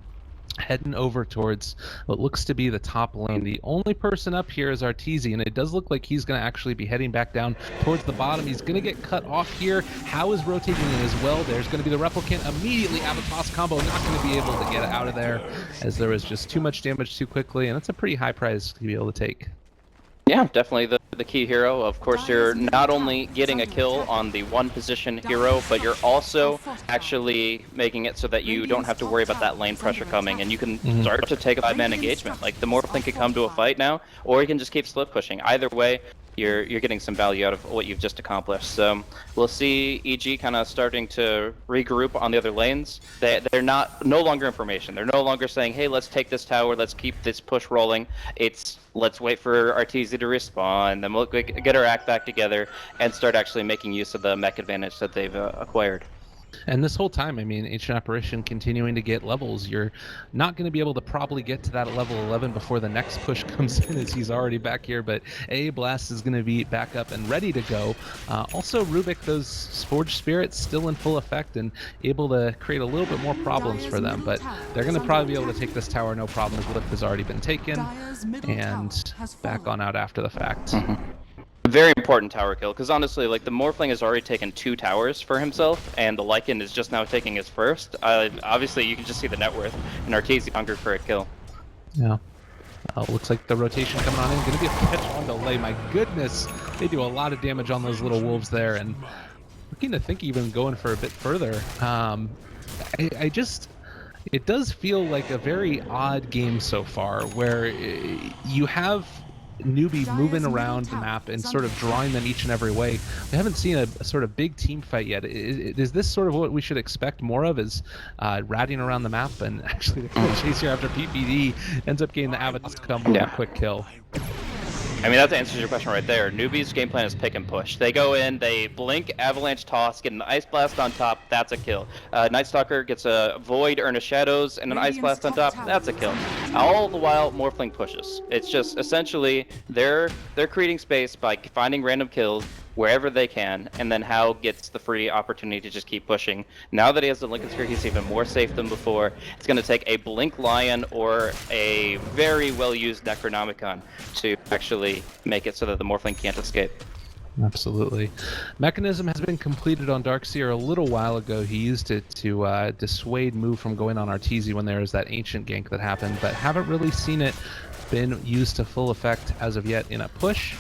heading over towards what looks to be the top lane. The only person up here is Arteezy, and it does look like he's going to actually be heading back down towards the bottom. He's going to get cut off here. How is rotating in as well. There's going to be the replicant immediately. Avatos combo not going to be able to get it out of there, as there was just too much damage too quickly, and that's a pretty high prize to be able to take. Yeah, definitely the key hero. Of course, you're not only getting a kill on the 1-position hero, but you're also actually making it so that you don't have to worry about that lane pressure coming, and you can start to take a 5-man engagement. Like, the Morphling can come to a fight now, or you can just keep split pushing. Either way, you're getting some value out of what you've just accomplished. So we'll see EG kind of starting to regroup on the other lanes. They're no longer information. They're no longer saying, hey, let's take this tower, let's keep this push rolling. It's let's wait for Arteezy to respawn, then we'll get our act back together and start actually making use of the mech advantage that they've acquired. And this whole time, I mean, Ancient Apparition continuing to get levels. You're not going to be able to probably get to that level 11 before the next push comes in, as he's already back here, but AA Blast is going to be back up and ready to go. Also, Rubik, those Forged Spirits still in full effect and able to create a little bit more problems for them, but they're going to probably be able to take this tower no problem, as Lift has already been taken, and back on out after the fact. Very important tower kill, because honestly, like, the Morphling has already taken 2 towers for himself, and the Lycan is just now taking his first. Obviously, you can just see the net worth, and Arteezy hungered for a kill. Yeah. Looks like the rotation coming on in. Going to be a catch on the Lay. My goodness, they do a lot of damage on those little wolves there, and looking to think even going for a bit further. It does feel like a very odd game so far, where you have Newbee moving around the map and sort of drawing them each and every way. We haven't seen a sort of big team fight yet. Is this sort of what we should expect more of, is ratting around the map? And actually the chase here after PPD ends up getting the Avatar combo with a quick kill. I mean, that answers your question right there. Newbee's game plan is pick and push. They go in, they blink, avalanche toss, get an ice blast on top, that's a kill. Night Stalker gets a void, earn a shadows, and an ice blast on top, that's a kill. All the while, Morphling pushes. It's just essentially they're creating space by finding random kills, wherever they can, and then Hal gets the free opportunity to just keep pushing. Now that he has the Lincoln Sphere, he's even more safe than before. It's going to take a Blink Lion or a very well-used Necronomicon to actually make it so that the Morphling can't escape. Absolutely. Mechanism has been completed on Darkseer a little while ago. He used it to dissuade Move from going on Arteezy when there was that ancient gank that happened, but haven't really seen it been used to full effect as of yet in a push.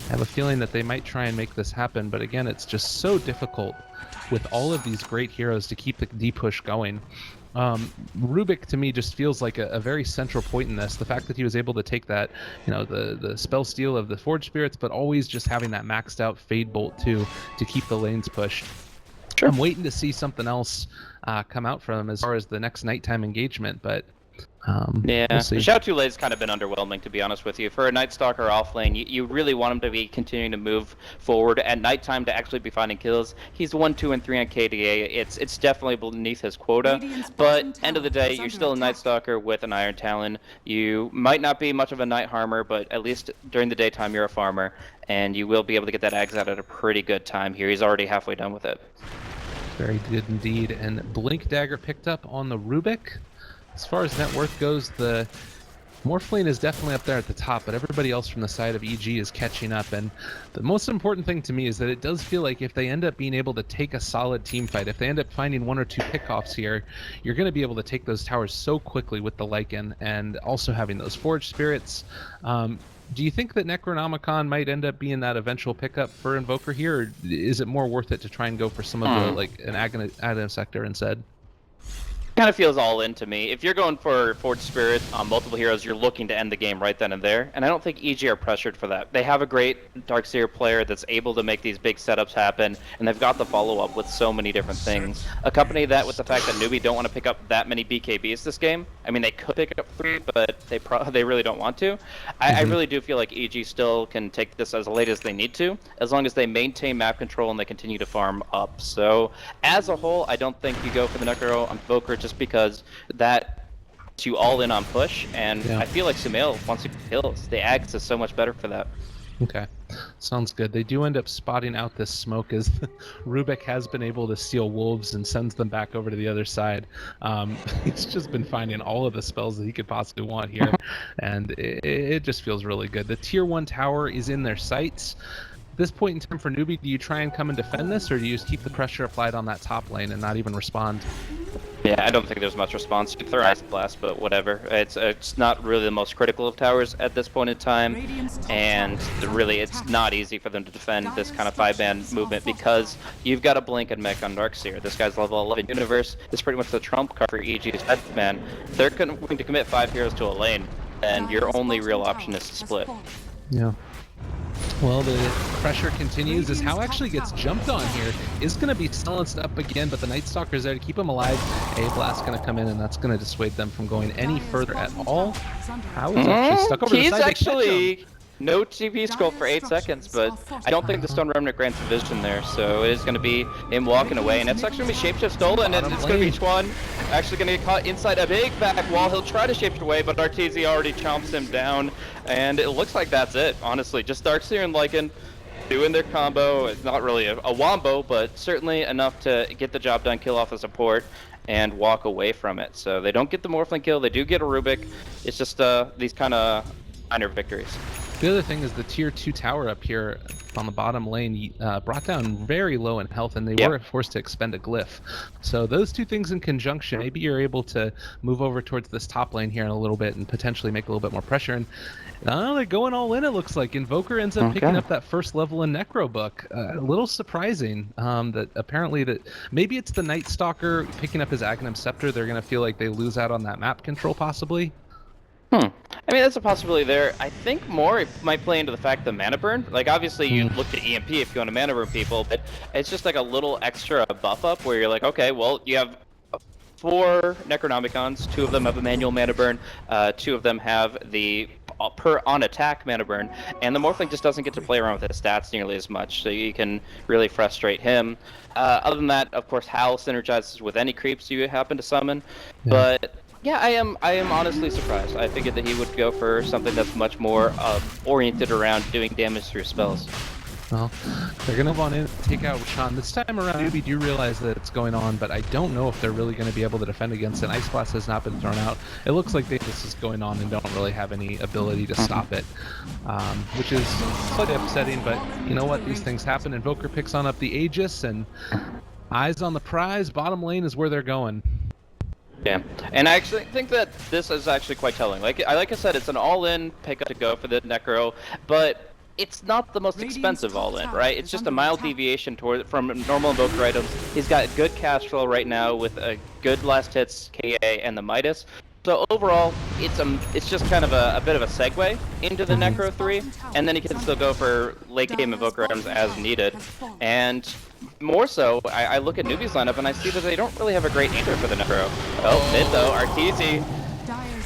I have a feeling that they might try and make this happen, but again, it's just so difficult with all of these great heroes to keep the D-push going. Rubik to me just feels like a very central point in this. The fact that he was able to take that, you know, the spell steal of the Forge Spirits, but always just having that maxed out Fade Bolt too to keep the lanes pushed. Sure. I'm waiting to see something else come out from him as far as the next nighttime engagement, but yeah, we'll see. Xiao Tule's kind of been underwhelming, to be honest with you. For a Night Stalker off lane, you really want him to be continuing to move forward at nighttime to actually be finding kills. He's 1, 2, and 3 on KDA. It's definitely beneath his quota, but end of the day, you're still a Night Stalker with an Iron Talon. You might not be much of a Night Harmer, but at least during the daytime you're a farmer, and you will be able to get that Ags out at a pretty good time here. He's already halfway done with it. Very good indeed. And Blink Dagger picked up on the Rubik. As far as net worth goes, the Morphling is definitely up there at the top, but everybody else from the side of EG is catching up. And the most important thing to me is that it does feel like if they end up being able to take a solid team fight, if they end up finding 1 or 2 pickoffs here, you're going to be able to take those towers so quickly with the Lycan and also having those Forge Spirits. Do you think that Necronomicon might end up being that eventual pickup for Invoker here, or is it more worth it to try and go for some of the, like, an Aghanim Sector instead? Kind of feels all in to me. If you're going for Forge Spirit on multiple heroes, you're looking to end the game right then and there, and I don't think EG are pressured for that. They have a great Darkseer player that's able to make these big setups happen, and they've got the follow-up with so many different things. Accompany that with the fact that Newbee don't want to pick up that many BKBs this game. I mean, they could pick up 3, but they really don't want to. I really do feel like EG still can take this as late as they need to, as long as they maintain map control and they continue to farm up. So, as a whole, I don't think you go for the Necro on Invoker just because that gets you all in on push, and I feel like Sumail wants to get kills. The Ags is so much better for that. Okay, sounds good. They do end up spotting out this smoke as Rubik has been able to steal wolves and sends them back over to the other side. He's just been finding all of the spells that he could possibly want here, and it just feels really good. The tier 1 tower is in their sights. At this point in time for Newbee, do you try and come and defend this, or do you just keep the pressure applied on that top lane and not even respond? Yeah, I don't think there's much response to their Ice Blast, but whatever. It's not really the most critical of towers at this point in time, and really it's not easy for them to defend this kind of 5-man movement because you've got a Blink and Mech on Darkseer. This guy's level 11 Universe. This is pretty much the trump card for EG's headman. They're going to commit 5 heroes to a lane, and your only real option is to split. Yeah. Well, the pressure continues as Hal actually gets jumped on here. Is going to be silenced up again, but the Night Stalker's there to keep him alive. A blast going to come in, and that's going to dissuade them from going any further at all. Hal is actually stuck over the side. He's actually no TP scroll for 8 seconds, but I don't think the Stone Remnant grants a vision there, so it is going to be him walking away, and it's actually going to be Shapeshift stolen, and it's going to be Chuan actually going to get caught inside a big back wall. He'll try to shapeshift away, but Arteezy already chomps him down, and it looks like that's it, honestly. Just Darkseer and Lycan doing their combo. It's not really a wombo, but certainly enough to get the job done, kill off the support, and walk away from it. So they don't get the Morphling kill, they do get a Rubik. It's just these kind of minor victories. The other thing is the tier 2 tower up here on the bottom lane brought down very low in health, and they were forced to expend a glyph. So those two things in conjunction, maybe you're able to move over towards this top lane here in a little bit and potentially make a little bit more pressure. And they're going all in, it looks like. Invoker ends up picking up that first level in Necro Book. A little surprising that apparently that maybe it's the Night Stalker picking up his Aghanim Scepter. They're going to feel like they lose out on that map control possibly. I mean, that's a possibility there. I think more it might play into the fact the mana burn. Like, obviously, you look at EMP if you want to mana burn people, but it's just like a little extra buff up where you're like, okay, well, you have 4 Necronomicons, 2 of them have a manual mana burn, 2 of them have the per on attack mana burn, and the Morphling just doesn't get to play around with his stats nearly as much, so you can really frustrate him. Other than that, of course, Hal synergizes with any creeps you happen to summon, but yeah, I am honestly surprised. I figured that he would go for something that's much more oriented around doing damage through spells. Well, they're going to move on in, take out Sean. This time around, Newbee do realize that it's going on, but I don't know if they're really going to be able to defend against it. Ice Blast has not been thrown out. It looks like this is going on and don't really have any ability to stop it, which is slightly upsetting, but you know what? These things happen. Invoker picks on up the Aegis, and eyes on the prize. Bottom lane is where they're going. Yeah, and I actually think that this is actually quite telling. Like I said, it's an all-in pickup to go for the Necro, but it's not the most expensive all-in, right? It's just a mild deviation from normal Invoker items. He's got good cash flow right now with a good last hits KA and the Midas. So overall, it's just kind of a bit of a segue into the Necro 3, and then he can still go for late game Invoker items as needed. And more so, I look at Newbee's lineup and I see that they don't really have a great answer for the Necro. Oh, mid though, Arteezy.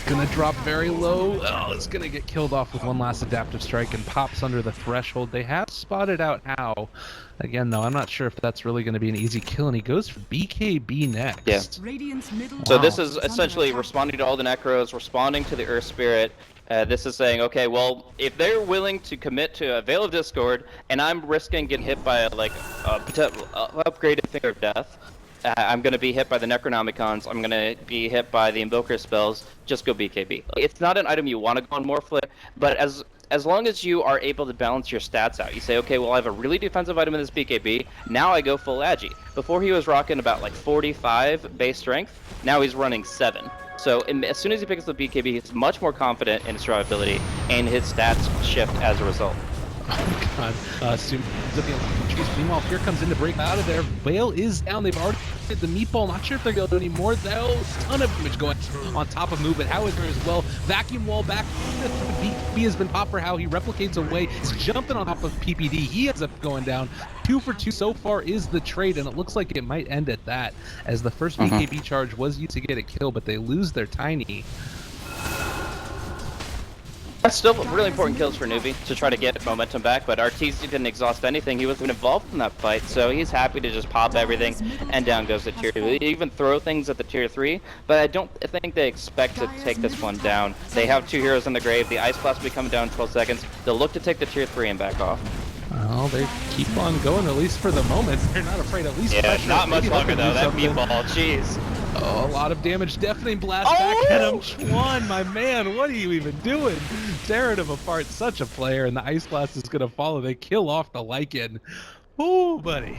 Gonna drop very low. Oh, it's gonna get killed off with one last adaptive strike and pops under the threshold. They have spotted out how. Again, though, I'm not sure if that's really gonna be an easy kill, and he goes for BKB next. Yeah. Wow. So this is essentially responding to all the Necros, responding to the Earth Spirit. This is saying, okay, well, if they're willing to commit to a Veil of Discord, and I'm risking getting hit by like a upgraded Finger of Death, I'm going to be hit by the Necronomicons, I'm going to be hit by the Invoker spells, just go BKB. It's not an item you want to go on Morphling, but as long as you are able to balance your stats out, you say, okay, well, I have a really defensive item in this BKB, now I go full Agi. Before he was rocking about like 45 base strength, now he's running 7. So as soon as he picks up the BKB, he's much more confident in his survivability, and his stats shift as a result. Oh god, meanwhile, here comes in to break out of there. Veil is down, they've already hit the meatball, not sure if they're going to do any more. There's a ton of damage going on top of Move, but how is there as well? Vacuum wall back, BB has been popped for how he replicates away, he's jumping on top of PPD, he ends up going down. 2 for 2 so far is the trade, and it looks like it might end at that, as the first BKB charge was used to get a kill, but they lose their Tiny. That's still really important kills for Newbee to try to get momentum back, but Arteezy didn't exhaust anything. He wasn't involved in that fight, so he's happy to just pop everything, and down goes the tier 2. They even throw things at the tier 3, but I don't think they expect to take this one down. They have 2 heroes in the grave. The Ice Blast will be coming down in 12 seconds. They'll look to take the tier 3 and back off. Well, they keep on going, at least for the moment. They're not afraid, at least. Yeah, not much longer though. That meatball, jeez. Oh, a lot of damage. Deafening blast back at him. Chuan, my man, what are you even doing? Tearing him apart. Such a player, and the Ice Blast is going to follow. They kill off the Lycan. Ooh, buddy.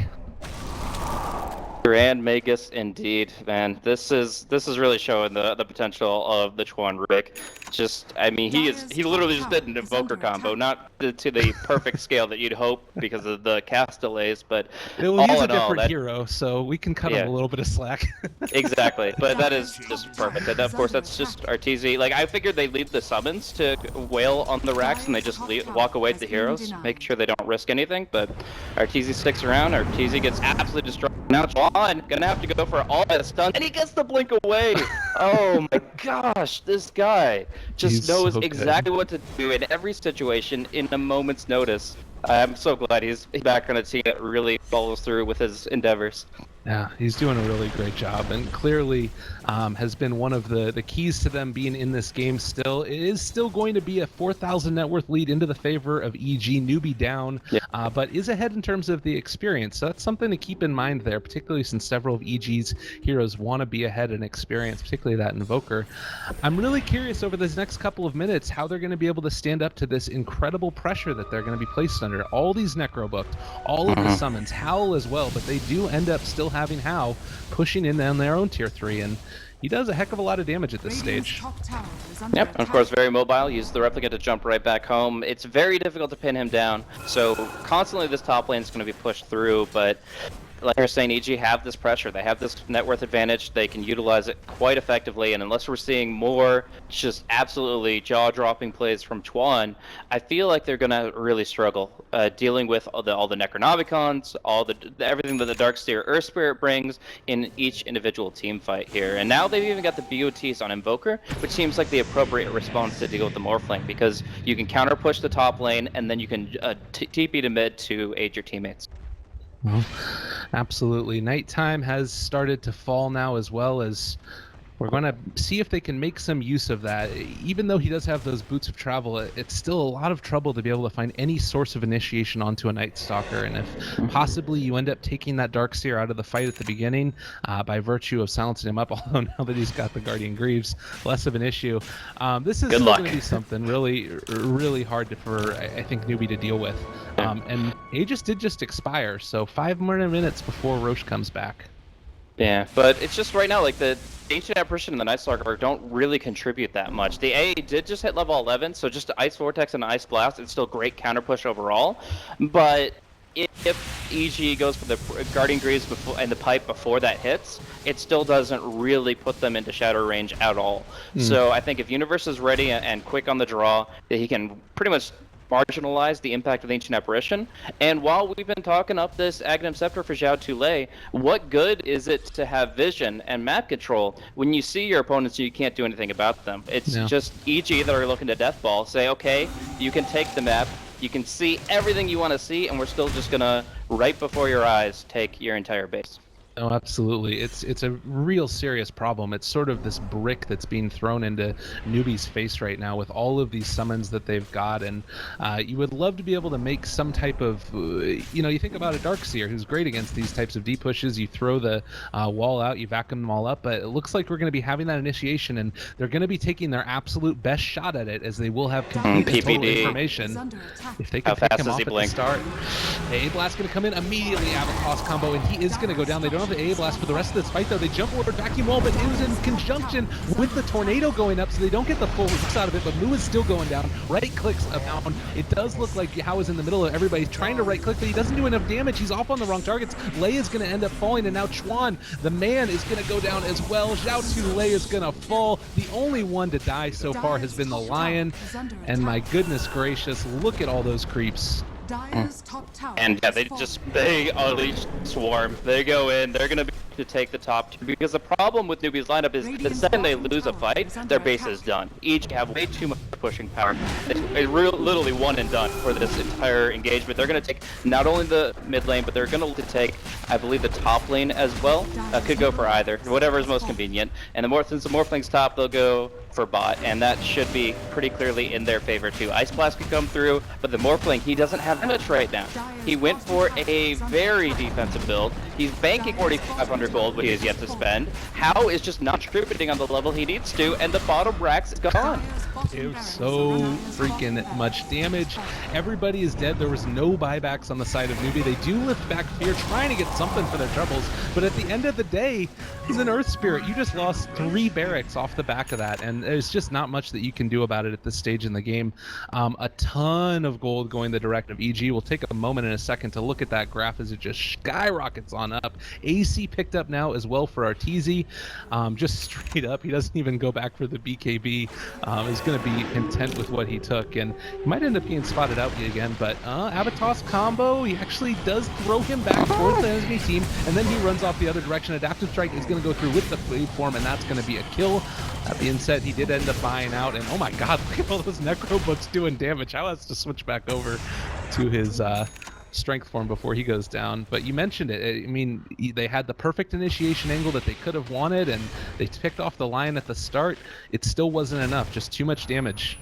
Grand Magus, indeed, man. This is really showing the potential of the Chuan Rick. Just, I mean, he literally just did an Invoker combo, not to the perfect scale that you'd hope because of the cast delays, but he's a different hero, so we can cut him a little bit of slack. Exactly, but that is just perfect. And of course, that's just Arteezy. Like, I figured they'd leave the summons to wail on the racks, and they just walk away to the heroes, make sure they don't risk anything. But Arteezy sticks around. Arteezy gets absolutely destroyed. Now Chuan gonna have to go for all that stun, and he gets the blink away. Oh my gosh, this guy just knows so exactly what to do in every situation in a moment's notice. I'm so glad he's back on a team that really follows through with his endeavors. Yeah, he's doing a really great job, and clearly has been one of the keys to them being in this game still. It is still going to be a 4,000 net worth lead into the favor of EG. Newbee down, but is ahead in terms of the experience. So that's something to keep in mind there, particularly since several of EG's heroes want to be ahead in experience, particularly that Invoker. I'm really curious over this next couple of minutes how they're going to be able to stand up to this incredible pressure that they're going to be placed under. All these Necro booked, all of the summons, Howl as well, but they do end up still having How pushing in on their own tier 3, and he does a heck of a lot of damage at this stage. Yep, and of course very mobile, uses the Replicant to jump right back home. It's very difficult to pin him down, so constantly this top lane is going to be pushed through, but like you're saying, EG have this pressure, they have this net worth advantage, they can utilize it quite effectively, and unless we're seeing more just absolutely jaw-dropping plays from Chuan, I feel like they're gonna really struggle dealing with all the Necronomicons, everything that the Darkseer Earth Spirit brings in each individual team fight here. And now they've even got the BOTs on Invoker, which seems like the appropriate response to deal with the Morphling, because you can counter push the top lane, and then you can TP to mid to aid your teammates. Well, absolutely. Nighttime has started to fall now, as well as We're going to see if they can make some use of that. Even though he does have those boots of travel, it's still a lot of trouble to be able to find any source of initiation onto a Night Stalker. And if possibly you end up taking that Darkseer out of the fight at the beginning by virtue of silencing him up, although now that he's got the Guardian Greaves, less of an issue. This is still going to be something really, really hard for, I think, Newbee to deal with. And Aegis did just expire, so 5 more minutes before Roche comes back. Yeah, but it's just right now, like, the Ancient Apparition and the Night Stalker don't really contribute that much. The A did just hit level 11, so just Ice Vortex and Ice Blast, it's still great counter push overall. But if EG goes for the Guardian Greaves and the Pipe before that hits, it still doesn't really put them into shadow range at all. So I think if Universe is ready and quick on the draw, that he can pretty much marginalize the impact of the Ancient Apparition. And while we've been talking up this Aghanim Scepter for Zhao Tulei, what good is it to have vision and map control when you see your opponents and you can't do anything about them? It's just EG that are looking to deathball, say, okay, you can take the map, you can see everything you want to see, and we're still just gonna, right before your eyes, take your entire base. Oh, absolutely. It's a real serious problem. It's sort of this brick that's being thrown into Newbee's face right now with all of these summons that they've got, and you would love to be able to make some type of, you think about a Darkseer who's great against these types of deep pushes. You throw the wall out, you vacuum them all up, but it looks like we're going to be having that initiation, and they're going to be taking their absolute best shot at it, as they will have complete and total information. If they can pick him off at the start. The A-Blast going to come in immediately, Avatos combo, and he is going to go down. They don't have the A-Blast for the rest of this fight, though. They jump over Vacuum Wall, but it was in conjunction with the Tornado going up, so they don't get the full hits out of it, but Mu is still going down. Right clicks down. It does look like Hao is in the middle of everybody trying to right click, but he doesn't do enough damage. He's off on the wrong targets. Lei is going to end up falling, and now Chuan, the man, is going to go down as well. Zhao Tulei is going to fall. The only one to die so far has been the Lion, and my goodness gracious, look at all those creeps. And yeah, they unleash Swarm. They go in, they're gonna be to take the top two, because the problem with Newbee's lineup is the second they lose a fight, their base is done. Each have way too much pushing power. It's literally one and done for this entire engagement. They're gonna take not only the mid lane, but they're gonna take, I believe, the top lane as well. Could go for either, whatever is most convenient. And since the Morphling's top, they'll go for bot, and that should be pretty clearly in their favor too. Ice Blast could come through, but the Morphling, he doesn't have much right now. He went for a very defensive build. He's banking 4,500 gold, which he has yet to spend. Hao is just not contributing on the level he needs to, and the bottom racks is gone. It was so freaking much damage. Everybody is dead. There was no buybacks on the side of Newbee. They do lift back Fear, trying to get something for their troubles, but at the end of the day, he's an Earth Spirit. You just lost 3 barracks off the back of that, and there's just not much that you can do about it at this stage in the game. A ton of gold going the direction of EG. We'll take a moment in a second to look at that graph as it just skyrockets on up. AC picked up now as well for Arteezy. Just straight up, he doesn't even go back for the BKB. Is going to be content with what he took, and he might end up getting spotted out again, but Avatos combo, he actually does throw him back towards the enemy team, and then he runs off the other direction. Adaptive Strike is going to go through with the waveform, and that's going to be a kill. That being said, he did end up buying out, and oh my god, look at all those Necro books doing damage. How has to switch back over to his strength form before he goes down. But you mentioned it. I mean, they had the perfect initiation angle that they could have wanted, and they picked off the Lion at the start. It still wasn't enough. Just too much damage.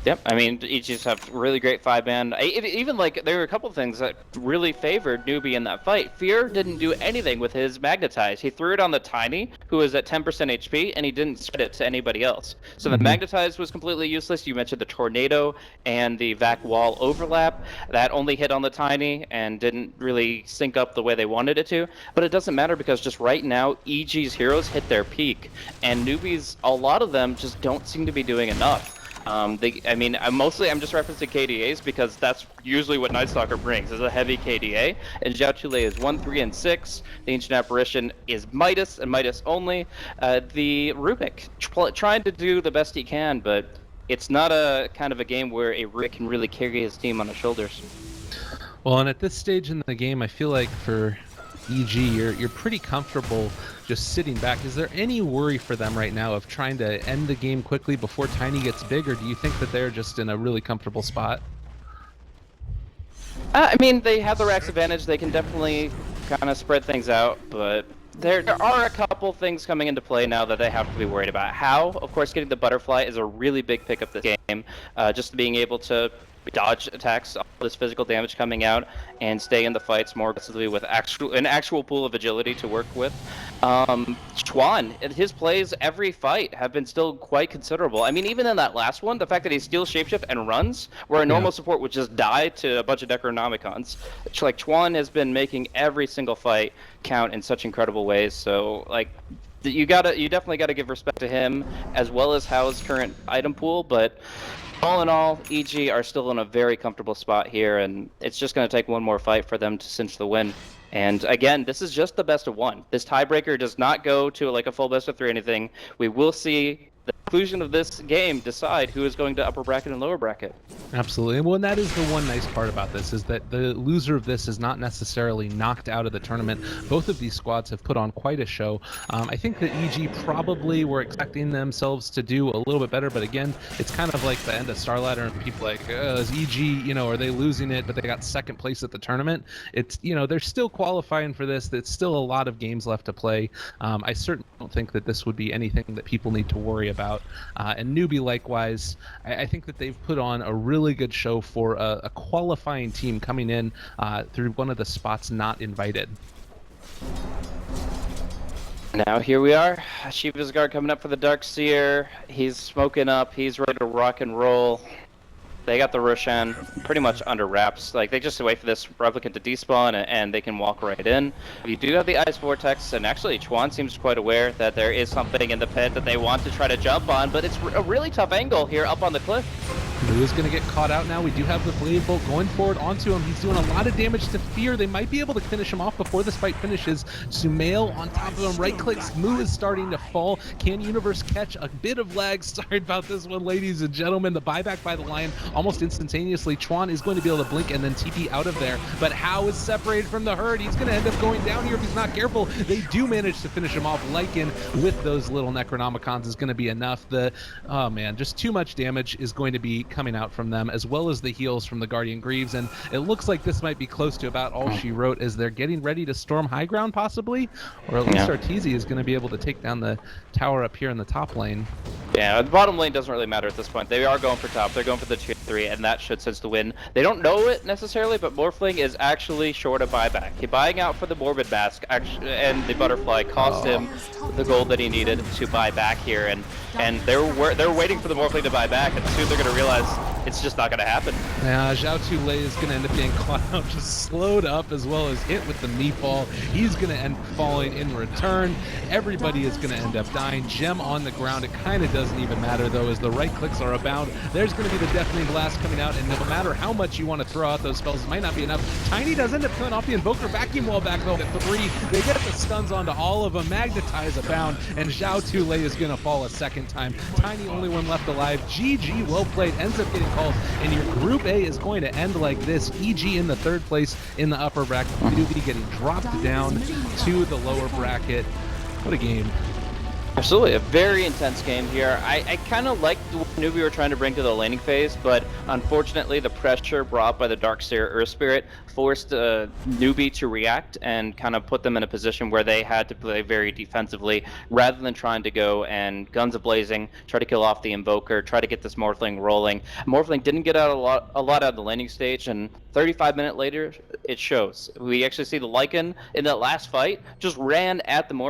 Yep, I mean, you just have really great 5-man. Even like, there were a couple of things that really favored Newbee in that fight. Fear didn't do anything with his Magnetize. He threw it on the Tiny, who was at 10% HP, and he didn't spread it to anybody else. So the Magnetize was completely useless. You mentioned the Tornado and the Vac Wall overlap. That only hit on the Tiny and didn't really sync up the way they wanted it to. But it doesn't matter, because just right now, EG's heroes hit their peak, and Newbee's, a lot of them just don't seem to be doing enough. I'm just referencing KDAs because that's usually what Night Stalker brings, is a heavy KDA. And Zhao Tulei is 1, 3, and 6. The Ancient Apparition is Midas and Midas only. The Rubik trying to do the best he can, but it's not a kind of a game where a Rubik can really carry his team on his shoulders. Well, and at this stage in the game, I feel like for EG, you're pretty comfortable just sitting back. Is there any worry for them right now of trying to end the game quickly before Tiny gets big, or do you think that they're just in a really comfortable spot? I mean, they have the Rax advantage. They can definitely kind of spread things out, but There are a couple things coming into play now that they have to be worried about. How, of course, getting the butterfly is a really big pickup this game. Just being able to dodge attacks, all this physical damage coming out, and stay in the fights more aggressively with an actual pool of agility to work with. Chuan, his plays every fight have been still quite considerable. I mean, even in that last one, the fact that he steals shapeshift and runs, where a normal support would just die to a bunch of Necronomicons. Like, Chuan has been making every single fight count in such incredible ways. So, like, you definitely gotta give respect to him, as well as Hao's current item pool, but all in all, EG are still in a very comfortable spot here, and it's just going to take one more fight for them to cinch the win. And again, this is just the best of one. This tiebreaker does not go to like a full best of three or anything. We will see the conclusion of this game decide who is going to upper bracket and lower bracket. Absolutely. Well, and that is the one nice part about this, is that the loser of this is not necessarily knocked out of the tournament. Both of these squads have put on quite a show. I think that EG probably were expecting themselves to do a little bit better, but again, it's kind of like the end of Star Ladder, and people like, is EG, you know, are they losing it? But they got second place at the tournament. It's, you know, they're still qualifying for this. It's still a lot of games left to play. I certainly don't think that this would be anything that people need to worry about. And Newbee, likewise, I think that they've put on a really good show for a qualifying team coming in through one of the spots not invited. Now here we are, Shiva's Guard coming up for the Darkseer. He's smoking up, he's ready to rock and roll. They got the Roshan pretty much under wraps. Like, they just wait for this replicant to despawn and they can walk right in. You do have the Ice Vortex, and actually Chuan seems quite aware that there is something in the pit that they want to try to jump on, but it's a really tough angle here up on the cliff. Blue is going to get caught out now. We do have the Blade Bolt going forward onto him. He's doing a lot of damage to Fear. They might be able to finish him off before this fight finishes. Sumail on top of him, right clicks. Moo is starting to fall. Can Universe catch a bit of lag? Sorry about this one, ladies and gentlemen. The buyback by the Lion almost instantaneously. Chuan is going to be able to blink and then TP out of there, but Hao is separated from the herd. He's going to end up going down here if he's not careful. They do manage to finish him off. Lycan with those little Necronomicons is going to be enough. Oh man, just too much damage is going to be coming out from them, as well as the heals from the Guardian Greaves, and it looks like this might be close to about all she wrote as they're getting ready to storm high ground, possibly, or at least Arteezy is going to be able to take down the tower up here in the top lane. Yeah, the bottom lane doesn't really matter at this point. They are going for top. They're going for the tier 3, and that should cinch the win. They don't know it necessarily, but Morphling is actually short of buyback. He buying out for the Morbid Mask and the Butterfly cost him the gold that he needed to buy back here, and they're waiting for the Morphling to buy back, and soon they're going to realize it's just not going to happen. Yeah, Zhao Tulei is going to end up being caught out, just slowed up, as well as hit with the meatball. He's going to end falling in return. Everybody is going to end up dying. Gem on the ground. It kind of doesn't even matter, though, as the right clicks are abound. There's going to be the Deafening Blast coming out, and no matter how much you want to throw out those spells, it might not be enough. Tiny does end up killing off the Invoker. Vacuum Wall back, though, at 3. They get the stuns onto all of them. Magnetize abound, and Zhao Tulei is going to fall a second time. Tiny, only one left alive. GG, well played, ends up getting called, and your Group A is going to end like this. EG in the third place in the upper bracket. Newbee getting dropped down to the lower bracket. What a game. Absolutely, a very intense game here. I kind of liked what Newbee were trying to bring to the laning phase, but unfortunately the pressure brought by the Darkseer Earth Spirit forced Newbee to react and kind of put them in a position where they had to play very defensively rather than trying to go and guns a-blazing, try to kill off the Invoker, try to get this Morphling rolling. Morphling didn't get out a lot out of the laning stage, and 35 minutes later, it shows. We actually see the Lycan in that last fight just ran at the Morphling